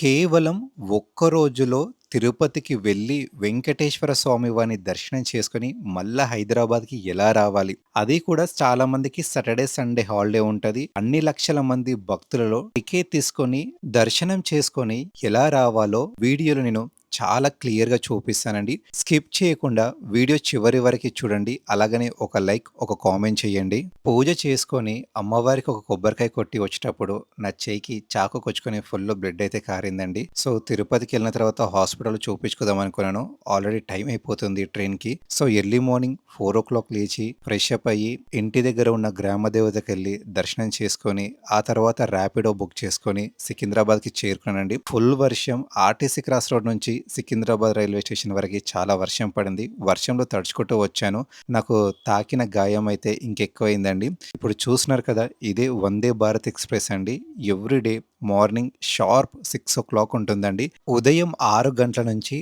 కేవలం ఒక్క రోజులో తిరుపతికి వెళ్ళి వెంకటేశ్వర స్వామి వారిని దర్శనం చేసుకొని మళ్ళా హైదరాబాద్‌కి ఎలా రావాలి? అది కూడా చాలా మందికి సాటర్‌డే, సండే హాలిడే ఉంటది. అన్ని లక్షల మంది భక్తులలో టికెట్ తీసుకొని దర్శనం చేసుకొని ఎలా రావాలో వీడియోలో నేను చాలా క్లియర్‌గా చూపిస్తానండి. స్కిప్ చేయకుండా వీడియో చివరి వరకి చూడండి. అలాగనే ఒక లైక్, ఒక కామెంట్ చేయండి. పూజ చేసుకొని అమ్మవారికి ఒక కొబ్బరికాయ కొట్టి వచ్చేటప్పుడు నా చెయ్యికి చాకు కొచ్చుకొని ఫుల్ బ్లడ్ అయితే కారిందండి. సో, తిరుపతికెళ్ళిన తర్వాత హాస్పిటల్‌లో చూపించుకుందాం అనుకున్నాను. ఆల్రెడీ టైం అయిపోతుంది ట్రైన్‌కి. సో, ఎర్లీ మార్నింగ్ 4:00 లేచి ఫ్రెష్ అప్ అయ్యి ఇంటి దగ్గర ఉన్న గ్రామ దేవతకెళ్ళి దర్శనం చేసుకొని, ఆ తర్వాత ర్యాపిడో బుక్ చేసుకొని సికింద్రాబాద్‌కి చేరుకున్నానండి. ఫుల్ వర్షం ఆర్టీసీ క్రాస్ రోడ్ నుంచి సికింద్రాబాద్ రైల్వే స్టేషన్ వరకి చాలా వర్షం పడింది. వర్షంలో తడుచుకుంటూ వచ్చాను. నాకు తాకిన గాయం అయితే ఇంకెక్కువయిందండి. ఇప్పుడు చూస్తున్నారు కదా! ఇదే వందే భారత్ ఎక్స్‌ప్రెస్ అండి. ఎవ్రీడే మార్నింగ్ షార్ప్ 6:00 ఉంటుందండి. ఉదయం 6 గంటల నుంచి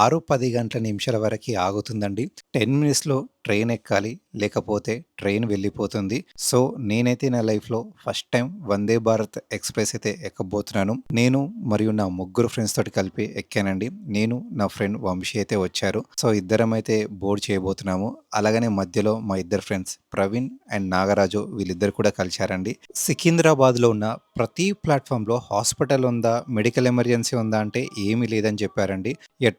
6:10 గంటల నిమిషాల వరకి ఆగుతుందండి. 10 మినిట్స్‌లో ట్రైన్ ఎక్కాలి. లేకపోతే ట్రైన్ వెళ్ళిపోతుంది. సో, నేనైతే నా లైఫ్‌లో first time Vande Bharat express అయితే ఎక్కబోతున్నాను. నేను మరియు నా ముగ్గురు ఫ్రెండ్స్ తోటి కలిపి ఎక్కానండి. నేను, నా ఫ్రెండ్ వంశీ అయితే వచ్చారు. సో, ఇద్దరమైతే బోర్డ్ చేయబోతున్నాము. అలాగనే మధ్యలో మా ఇద్దరు ఫ్రెండ్స్ ప్రవీణ్ అండ్ నాగరాజు వీళ్ళిద్దరు కూడా కలిశారండి. సికింద్రాబాద్‌లో ఉన్న ప్రతి ప్లాట్‌ఫామ్‌లో హాస్పిటల్ ఉందా? మెడికల్ ఎమర్జెన్సీ ఉందా? అంటే ఏమీ లేదని చెప్పారండి.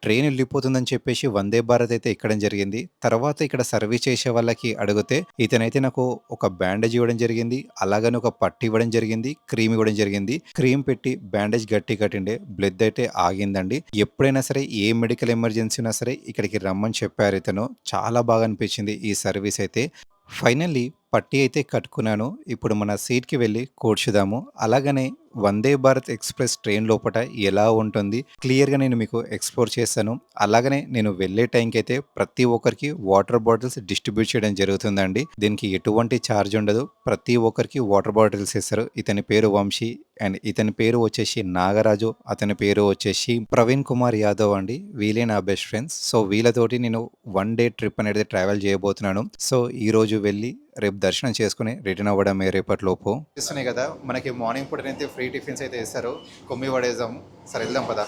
ట్రైన్ వెళ్ళిపోతుందని చెప్పేసి వందే భారత్ అయితే ఎక్కడం జరిగింది. తర్వాత ఇక్కడ సర్వీస్ చేసే వాళ్ళకి అడిగితే ఇతనైతే నాకు ఒక బ్యాండేజ్ ఇవ్వడం జరిగింది. అలాగని ఒక పట్టీ ఇవ్వడం జరిగింది. క్రీమ్ ఇవ్వడం జరిగింది. క్రీమ్ పెట్టి బ్యాండేజ్ గట్టిగా కట్టిండే. బ్లడ్ అయితే ఆగిందండి. ఎప్పుడైనా సరే ఏ మెడికల్ ఎమర్జెన్సీ ఉన్నా సరే ఇక్కడికి రమ్మని చెప్పారు ఇతను. చాలా బాగా అనిపించింది ఈ సర్వీస్ అయితే. ఫైనల్లీ పట్టీ అయితే కట్టుకున్నాను. ఇప్పుడు మన సీట్‌కి వెళ్ళి కూర్చుదాము. అలాగనే వందే భారత్ ఎక్స్‌ప్రెస్ ట్రైన్ లోపట ఎలా ఉంటుంది? క్లియర్‌గా నేను మీకు ఎక్స్‌ప్లోర్ చేశాను. అలాగనే నేను వెళ్ళే టైంకైతే ప్రతి ఒక్కరికి వాటర్ బాటిల్స్ డిస్ట్రిబ్యూట్ చేయడం జరుగుతుందండి. దీనికి ఎటువంటి ఛార్జ్ ఉండదు. ప్రతి ఒక్కరికి వాటర్ బాటిల్స్ ఇస్తారు. ఇతని పేరు వంశీ అండ్ ఇతని పేరు వచ్చేసి నాగరాజు. అతని పేరు వచ్చేసి ప్రవీణ్ కుమార్ యాదవ్ అండి. వీళ్ళే నా బెస్ట్ ఫ్రెండ్స్. సో, వీళ్ళతోటి నేను 1 డే ట్రిప్ అనేది ట్రావెల్ చేయబోతున్నాను. సో, ఈరోజు వెళ్ళి రేపు దర్శనం చేసుకొని రిటర్న్ అవ్వడమే రేపటిలోపు. ఇస్తున్నాయి కదా! మనకి మార్నింగ్ పూటనైతే ఫ్రీ టిఫిన్స్ అయితే ఇస్తారు. కొమ్మి పడేద్దాం. సరే వెళ్దాం పద.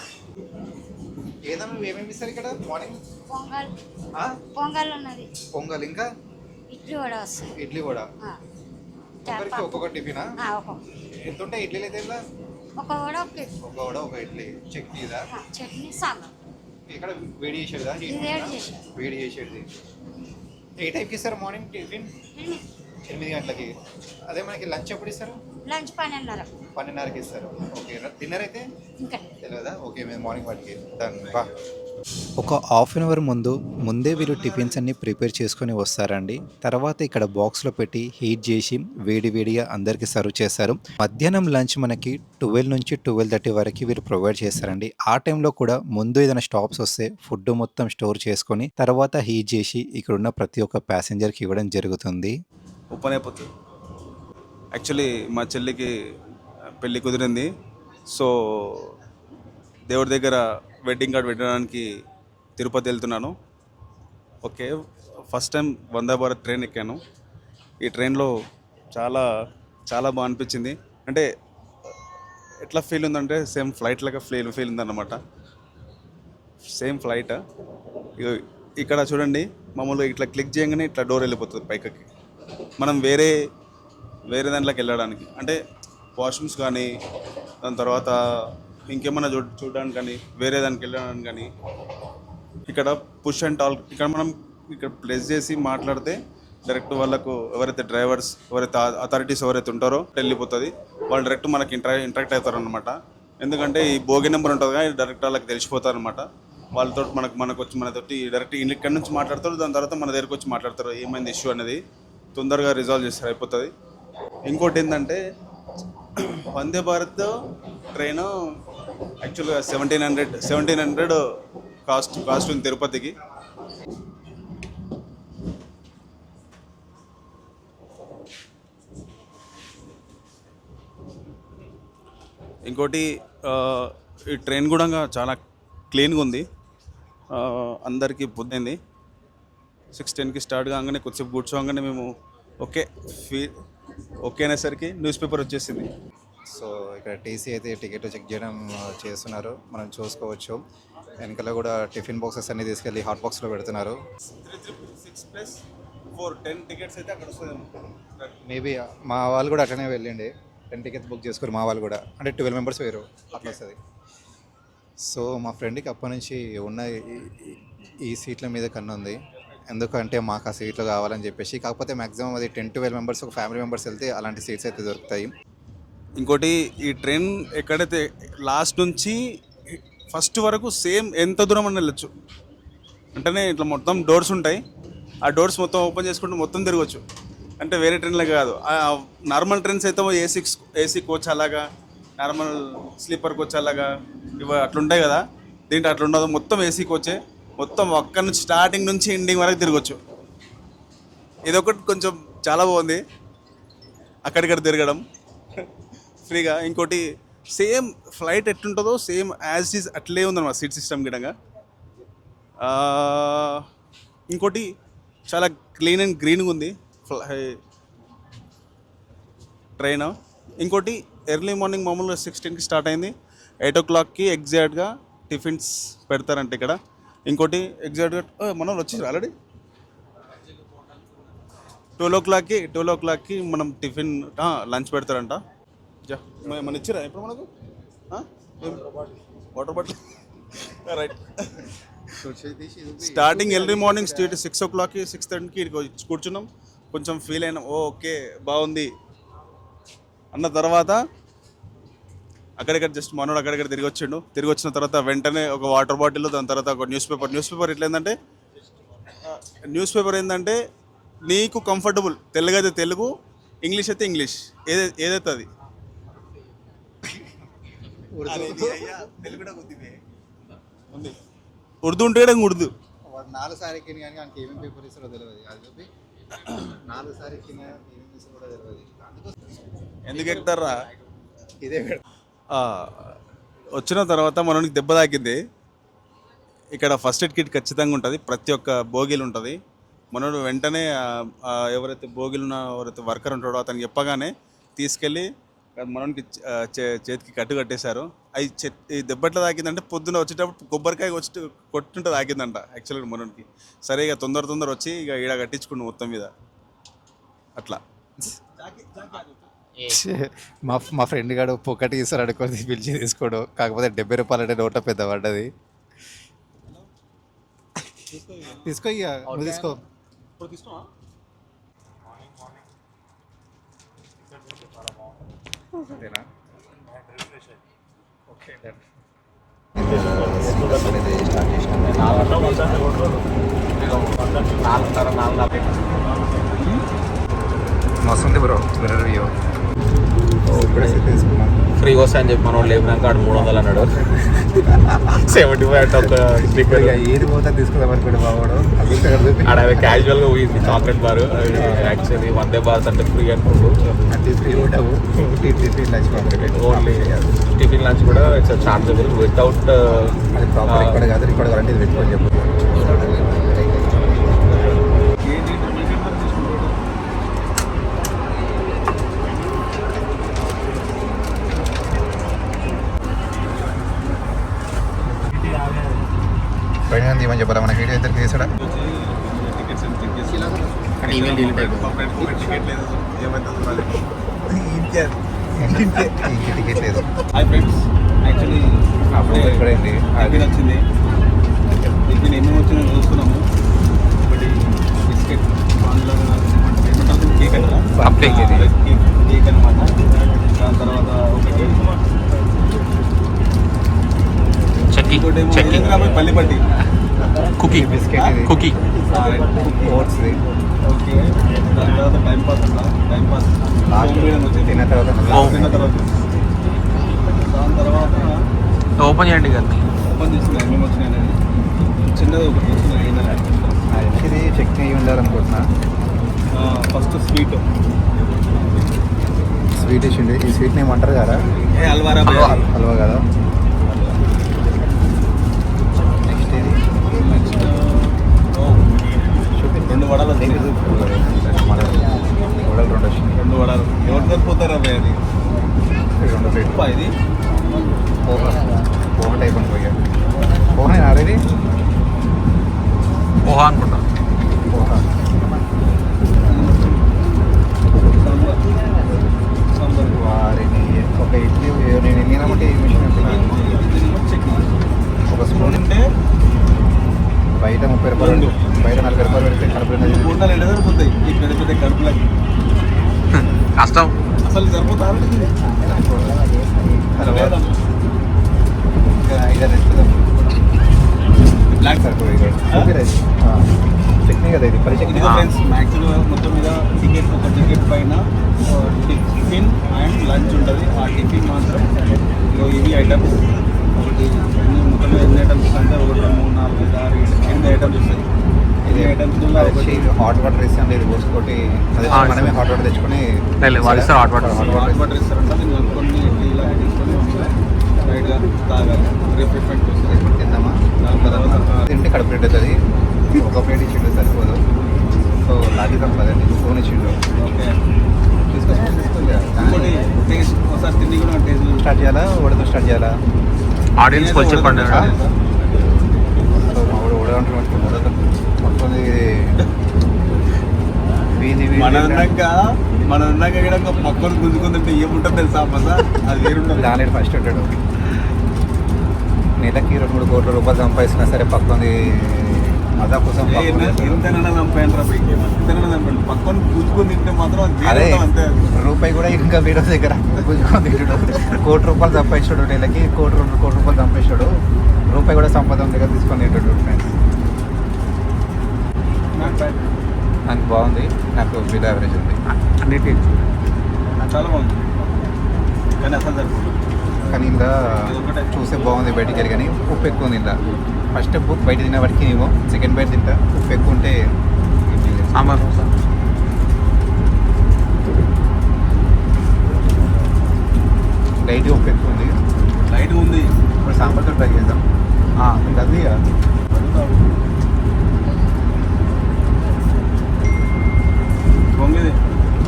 ఏదమ్మా ఏమేమి ఇస్తారు ఇక్కడ మార్నింగ్? పొంగల్ ఆ? పొంగల్ ఉన్నది, పొంగల్ ఇంకా ఇడ్లీ కూడా వస్తుంది. ఇడ్లీ కూడా. ఆ, ఒక్కరికి పప్పు. ఒక్కొక్క టిఫినా? ఒక ఎంత ఉంటాయి ఇడ్లీలు అయితే ఇలా? ఒక కూడా ఒక ఇడ్లీ. ఒక వడ ఒక ఇడ్లీ చట్నీదా? చట్నీ సాంబార్. ఇక్కడ వేడి చేసేదా? ఇది వేడి చేసి వేడి చేసేది. ఏ టైంకి ఇస్తారు మార్నింగ్ టిఫిన్? 8 గంటలకి. అదే మనకి లంచ్ ఎప్పుడు ఇస్తారు? లంచ్ 12:30. 12:30కి ఇస్తారు. ఓకే. డిన్నర్ అయితే ఇంకా తెలియదా? ఓకే. మేము మార్నింగ్ వాటికి డన్ బా. ఒక హాఫ్ అన్ అవర్ ముందే వీళ్ళు టిఫిన్స్ అన్నీ ప్రిపేర్ చేసుకొని వస్తారండి. తర్వాత ఇక్కడ బాక్స్‌లో పెట్టి హీట్ చేసి వేడి వేడిగా అందరికి సర్వ్ చేస్తారు. మధ్యాహ్నం లంచ్ మనకి 12-12:30 వరకి వీళ్ళు ప్రొవైడ్ చేస్తారండి. ఆ టైంలో కూడా ముందు ఏదైనా స్టాప్స్ వస్తే ఫుడ్ మొత్తం స్టోర్ చేసుకొని తర్వాత హీట్ చేసి ఇక్కడున్న ప్రతి ఒక్క ప్యాసింజర్‌కి ఇవ్వడం జరుగుతుంది. ఓపెన్ అయిపోతుంది. యాక్చువల్లీ మా చెల్లికి పెళ్ళి కుదిరింది. సో దేవుడి దగ్గర వెడ్డింగ్ కార్డ్ పెట్టడానికి తిరుపతి వెళ్తున్నాను. Okay, first time Vande Bharat train ఎక్కాను. ఈ ట్రైన్లో చాలా చాలా బాగా అనిపించింది. అంటే ఎట్లా ఫీల్ ఉందంటే సేమ్ ఫ్లైట్ లాగా ఫీల్ ఉందన్నమాట. Same flight. ఇక్కడ చూడండి, మామూలుగా ఇట్లా క్లిక్ చేయగానే ఇట్లా డోర్ వెళ్ళిపోతుంది పైకి. మనం వేరే వేరే దాంట్లోకి వెళ్ళడానికి అంటే వాష్రూమ్స్ కానీ, దాని తర్వాత ఇంకేమన్నా చూడడానికి కానీ, వేరే దానికి వెళ్ళడానికి కానీ ఇక్కడ పుష్ అండ్ టాల్. ఇక్కడ మనం ఇక్కడ ప్రెస్ చేసి మాట్లాడితే డైరెక్ట్ వాళ్ళకు ఎవరైతే డ్రైవర్స్, ఎవరైతే అథారిటీస్ ఎవరైతే ఉంటారో వెళ్ళిపోతుంది. వాళ్ళు డైరెక్ట్ మనకి ఇంటరాక్ట్ అవుతారు అనమాట. ఎందుకంటే ఈ బోగి నెంబర్ ఉంటుంది కానీ డైరెక్ట్ వాళ్ళకి తెలిసిపోతారు అనమాట. వాళ్ళతో మనకు వచ్చి మనతోటి డైరెక్ట్ ఇక్కడ నుంచి మాట్లాడతారు. దాని తర్వాత మన దగ్గరకు వచ్చి మాట్లాడతారు ఏమైంది ఇష్యూ అనేది తొందరగా రిజాల్వ్ చేస్తారు, అయిపోతుంది. ఇంకోటి ఏంటంటే వందే భారత్ ట్రైన్ యాక్చువల్గా 1700 కాస్ట్ ఉంది తిరుపతికి. ఇంకోటి ఈ ట్రైన్ కూడా చాలా క్లీన్గా ఉంది. అందరికీ పొద్దుంది 6:10కి స్టార్ట్ కాగానే కొద్దిసేపు కూర్చోగానే మేము ఓకే అనేసరికి న్యూస్ పేపర్ వచ్చేసింది. సో ఇక్కడ టీసీ అయితే టికెట్ చెక్ చేయడం చేస్తున్నారు, మనం చూసుకోవచ్చు. వెనకాల కూడా టిఫిన్ బాక్సెస్ అన్ని తీసుకెళ్ళి హాట్ బాక్స్లో పెడుతున్నారు. 10 టికెట్స్ అయితే అక్కడ వస్తుంది. మేబీ మా వాళ్ళు కూడా అట్లనే వెళ్ళండి, 10 టికెట్స్ బుక్ చేసుకోరు మా వాళ్ళు కూడా, అంటే 12 మెంబర్స్ వేరు అట్లా వస్తుంది. సో మా ఫ్రెండ్కి అప్పటి నుంచి ఉన్న ఈ సీట్ల మీద కన్ను ఉంది, ఎందుకంటే మాకు ఆ సీట్లు కావాలని చెప్పేసి. కాకపోతే మ్యాక్సిమం అది 10-12 మెంబర్స్, ఒక ఫ్యామిలీ మెంబర్స్ వెళ్తే అలాంటి సీట్స్ అయితే దొరుకుతాయి. ఇంకోటి, ఈ ట్రైన్ ఎక్కడైతే లాస్ట్ నుంచి ఫస్ట్ వరకు సేమ్ ఎంత దూరం అని వెళ్ళొచ్చు. అంటేనే ఇట్లా మొత్తం డోర్స్ ఉంటాయి, ఆ డోర్స్ మొత్తం ఓపెన్ చేసుకుంటూ మొత్తం తిరగచ్చు. అంటే వేరే ట్రైన్లో కాదు, నార్మల్ ట్రైన్స్ అయితే ఏసీ కోచ్ అలాగా, నార్మల్ స్లీపర్ కోచ్ అలాగా ఇవి అట్లుంటాయి కదా. దీంట్లో అట్లా ఉండదు, మొత్తం ఏసీ కోచే. మొత్తం అక్కడి నుంచి స్టార్టింగ్ నుంచి ఎండింగ్ వరకు తిరగచ్చు. ఇదొకటి కొంచెం చాలా బాగుంది, అక్కడిక్కడ తిరగడం ఫ్రీగా. ఇంకోటి, సేమ్ ఫ్లైట్ ఎట్లుంటుందో సేమ్ యాజ్ ఈజ్ అట్లే ఉందన్నమాట సీట్ సిస్టమ్ గిడంగా. ఇంకోటి, చాలా క్లీన్ అండ్ గ్రీన్గా ఉంది ట్రైన్. ఇంకోటి, ఎర్లీ మార్నింగ్ మామూలుగా 16కి స్టార్ట్ అయింది, 8 o'clockకి ఎగ్జాక్ట్గా టిఫిన్స్ పెడతారంట ఇక్కడ. ఇంకోటి ఎగ్జాక్ట్గా మన వాళ్ళు వచ్చేసారు ఆల్రెడీ. 12 o'clockకి మనం టిఫిన్ లంచ్ పెడతారంట. మన ఇచ్చారా ఇప్పుడు మనకు water bottle? Right. Starting early morning 6 o'clockకి 6:30కి ఇక్కడికి కూర్చున్నాం. కొంచెం ఫీల్ అయినాం, ఓకే బాగుంది అన్న తర్వాత అక్కడిక్కడ జస్ట్ మనోడు అక్కడిక్కడ తిరిగి వచ్చిండు. తిరిగి వచ్చిన తర్వాత వెంటనే ఒక వాటర్ బాటిల్, దాని తర్వాత ఒక న్యూస్ పేపర్. ఇట్లా ఏంటంటే న్యూస్ పేపర్ ఏంటంటే నీకు కంఫర్టబుల్, తెలుగు అయితే తెలుగు, ఇంగ్లీష్ అయితే ఇంగ్లీష్, ఏదైతే అది. ఉర్దూ ఉంటే కూడా ఉర్దూ. 4 సార్లు ఎక్కిన కానీ ఆయనకి ఏమేమి పేపర్ ఇస్తారో తెలియదు, అది చెప్పి 4 సార్లు ఎక్కిన ఏమేమి ఇస్తారో కూడా తెలియదు. ఎందుకు ఎక్కుతారా? ఇదే వచ్చిన తర్వాత మనకి దెబ్బ తాకింది. ఇక్కడ ఫస్ట్ ఎయిడ్ కిట్ ఖచ్చితంగా ఉంటుంది, ప్రతి ఒక్క బోగీలు ఉంటుంది. మనోడు వెంటనే ఎవరైతే ఎవరైతే వర్కర్ ఉంటాడో అతనికి చెప్పగానే తీసుకెళ్ళి మనోనికి చేతికి కట్టేశారు. ఈ దెబ్బట్లా తాకిందంటే పొద్దున్న వచ్చేటప్పుడు కొబ్బరికాయ కొట్టుంటే తాకిందంట యాక్చువల్గా మనోనికి. సరే ఇక తొందర వచ్చి ఇక ఈడ కట్టించుకుండు మొత్తం మీద అట్లా. మా ఫ్రెండ్ గాడు పొక్కటి ఇస్తారు అనుకోని పిలిచి తీసుకోడు, కాకపోతే 70 రూపాయలు అంటే నోట పెద్ద పడ్డది. తీసుకో, ఇక నువ్వు తీసుకో. మస్తుంది బ్రో, రివ్యూ ఫ్రీగా వస్తా అని చెప్పి మన వాళ్ళు లేపినాక ఆడు 300 అన్నాడు. 75 ఒక స్టిక్కర్ ఏది పోతా తీసుకుందాం అనుకోండి బాబు. ఆడ క్యాజువల్గా పోయింది chocolate bar. Actually Vande Bharat అంటే ఫ్రీ అనుకుంటూ అంటే ఫ్రీ ఉండవు, ఓన్లీ టిఫిన్ లంచ్ కూడా ఇట్స్ చార్జబుల్ వితౌట్. అది ప్రాపర్ ఇక్కడ కాదు, ఇక్కడ అలాంటిది పెట్టుకొని చెప్పు. పైన ఏమని చెప్పారా మనకి ఇద్దరికి తీసాడా? టికెట్ లేదు. హాయ్ ఫ్రెండ్స్, యాక్చువల్లీ ఎక్కడైంది టిఫిన్ వచ్చింది. టిఫిన్ ఏమేమి వచ్చిందో చూస్తున్నాము. ఒకటి బిస్కెట్, కేక్ అంటారా, కేక్ అనమాట. దాని తర్వాత ఒకటి పల్లిపట్టి cookie biscuit, cookie oats. Okay, దాని తర్వాత టైం పాస్ తిన్న తర్వాత దాని తర్వాత ఓపెన్ చేయండి కానీ ఓపెన్ చేసిన ఏమేమి వచ్చినాయి అనేది చిన్నది ఒకటి వచ్చింది. ఇది చట్నీ ఉండాలనుకుంటున్నా. ఫస్ట్ స్వీట్ ఇచ్చింది. ఈ స్వీట్ని ఏమంటారు కదా, హల్వారా హల్వా కదా. నెక్స్ట్ ఇది రెండు వడలు వడలు 2 వచ్చినాయి. 2 వడలు ఎవరు సరిపోతారు అబ్బాయి? అది 2 రెండు బయట 40 రూపాయలు పెడితే కడుపు నిండా బోండాలు ఎడ సరిపోతాయి ఈ పెద్ద పెద్ద కడుపులకి కష్టం. అసలు సరిపోతారంటే బ్లాక్ చట్నీ కదా ఇది పరి చట్నీ. ఇదిగో ఫ్రెండ్స్ మ్యాక్సిమం మొత్తం మీద టికెట్ ఒక టికెట్ పైన టిఫిన్ అండ్ లంచ్ ఉంటుంది. ఆ టిఫిన్ మాత్రం ఇవి ఐటమ్స్ ఒకటి మొత్తం మీద ఎన్ని ఐటమ్స్ అంటే 1 2 3 4 5 6 7 8 ఐటమ్స్ వస్తాయి. ఇది ఐటమ్స్ హాట్ వాటర్ వేసాం లేదు పోసుకోటి అదే మనమే హాట్ వాటర్ తెచ్చుకొని వాళ్ళు ఇస్తారు హాట్ వాటర్. హాట్ వాటర్ ఇస్తారంట. దీన్ని కలుపుకొని ఇడ్లీ ఇలా తీసుకొని రైట్గా తాగాలి. రిఫ్రెష్మెంట్ వస్తుంది. తిందామా తింటే కడుపు నిండా అవుతుంది. ఒక ప్లేట్ ఇచ్చిండు సరిపోదు. సో లాగిద్దాం కదండి ఫోన్ ఇచ్చిండు. ఓకే ఇంకోటి టేస్ట్ ఒకసారి తిండి కూడా టేస్ట్ స్టార్ట్ చేయాలా ఉడతో స్టార్ట్ చేయాలా? ఆడియన్స్ వచ్చి చెప్పండి. సో మా ఊడు ఉడదంటే ఉడదు మొత్తం వీధి మన ఉన్నాక కూడా పక్కన గుంజుకుందంటే ఏముంటుంది తెలుసా మజా? అది వేరుంటుంది. దాని ఫస్ట్ ఉంటాడు. నెలకి 2-3 కోట్ల రూపాయలు సంపాదిస్తున్నా సరే పక్కనది మజా కోసం ఎంతైనా చంపాను రా పైకి ఎంతైనా చంపాను పక్కన గుంజుకొని తింటే మాత్రం అది అదే వేరే అంతే. రూపాయి కూడా ఇంకా వీడియో దగ్గర గుంజుకొని తింటాడు. 1 కోటి రూపాయలు సంపాదించాడు నెలకి 1 కోటి 2 కోట్ల రూపాయలు సంపాదించాడు. రూపాయి కూడా సంపాదన దగ్గర తీసుకొని తింటాడు ఫ్రెండ్స్. నాకు బాగుంది. నాకు బిల్ యావరేజ్ ఉంది అన్నిటి చాలా బాగుంది కానీ అసలు సరిపోతుంది. కానీ ఇలా చూస్తే బాగుంది బయటికి వెళ్ళి కానీ ఉప్పు ఎక్కువ ఉంది ఇలా. ఫస్ట్ బుక్ బయట తినే వాటికి ఏమో సెకండ్ బయట తింటా ఉప్పు ఎక్కువ ఉంటే సాంబార్ లైట్గా ఉప్పు ఎక్కువ ఉంది. లైట్ ఉంది. ఇప్పుడు సాంబార్తో ట్రై చేద్దాం. ఇంకా అది పొంగిది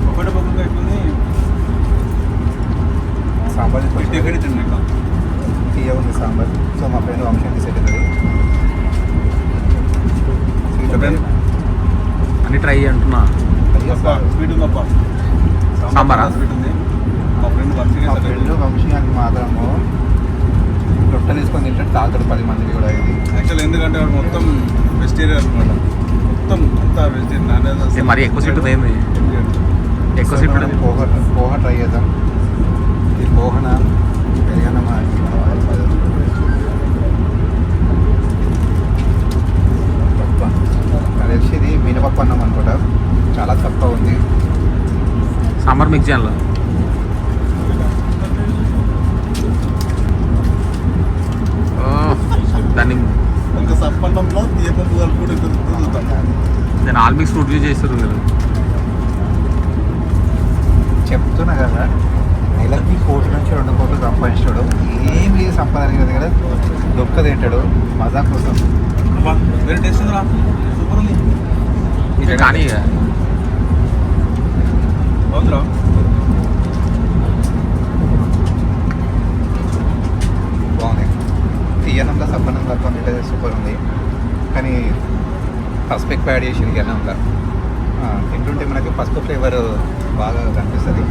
ఒకటి పొంగి ఎట్లుంది సాంబార్ ఇటు ఎక్కడ తిండి ఇట్లా తీయ ఉంది సాంబార్. సో మా ఫ్రెండ్ వంశానికి సెట్ అవుతుంది. అన్ని ట్రై అంటున్నా. స్వీట్ ఉందప్ప సాంబారా? స్వీట్ ఉంది. మా ఫ్రెండ్ మా ఫ్రెండ్ వంశీ అని మాత్రము రొట్టెలు వేసుకొని తింటాడు. తాగుతాడు 10 మందికి కూడా ఇది. యాక్చువల్ ఎందుకంటే వాడు మొత్తం వెజిటేరియన్ అనమాట. మొత్తం అంతా వెజిటేరియన్ నాన్ మరి ఎక్కువ సీట్ ఉంది ఏంది? ఎక్కువ సీట్ మనం పోహ ట్రై చేద్దాం. ఈ పోహన పెరిగనమా అది వచ్చి ఇది మినపప్పు అన్నం అనుకుంటా. చాలా తక్కువ ఉంది. సాంబార్ మిక్స్ చేయాలి. దాన్ని ఒక సప్పన్నంలో తీయపప్పు కలుపుకుంటే చూద్దాం. దాన్ని ఆల్ మిక్స్ ఫ్రూట్ యూజ్ చేస్తారు కదా. చెప్తున్నా కదా నెలకి 1 కోటి నుంచి 2 కోట్లు సంపాదించాడు. ఏం లేదు సంపాదన కదా కదా దొక్క తింటాడు మజా కోసం. వెరీ టేస్ట్ ఉందిరా సూపర్ ఉంది. కానీ బాగుందిరా. బాగుంది. తీయనంలో సప్పన్నం కలుపుకుంటే సూపర్ ఉంది. కానీ పసుపు ఎక్కువ యాడ్ చేసింది కదా అన్నంలో. తింటుంటే మనకి పసుపు ఫ్లేవర్ బాగా కనిపిస్తుంది.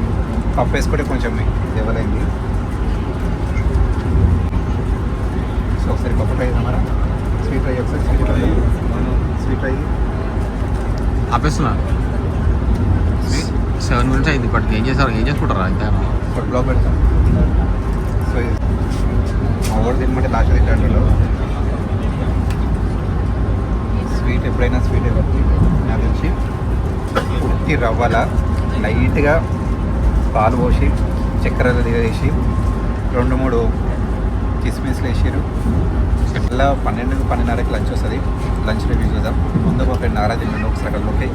పప్పు వేసుకుంటే కొంచెం లెవెల్ అయింది. సో ఒకసారి పప్పు ఫ్రై చేద్దామరా? స్వీట్ ఫ్రై ఒకసారి స్వీట్ ఫ్రై ఆపేస్తున్నా. 7 minutes అయింది. ఇప్పటికి ఏం చేసుకుంటారా ఇంకా? ఒక బ్లాక్ పెడతాం. సో మా ఊరు తినమంటే లాస్ట్ తింటాడు. స్వీట్ ఎప్పుడైనా స్వీట్ కాబట్టి నాకు తెలిసి ఉత్తి రవ్వల లైట్గా పాలు పోసి చక్కెరలు దిగేసి 2-3 కిస్మిస్లు వేసారు. ఇలా 12-12:30కి లంచ్ వస్తుంది. లంచ్ రివ్యూ చూద్దాం. ముందు మా ఫ్రెండ్ నారా తిన్నాడు ఒకసారి అక్కడికి.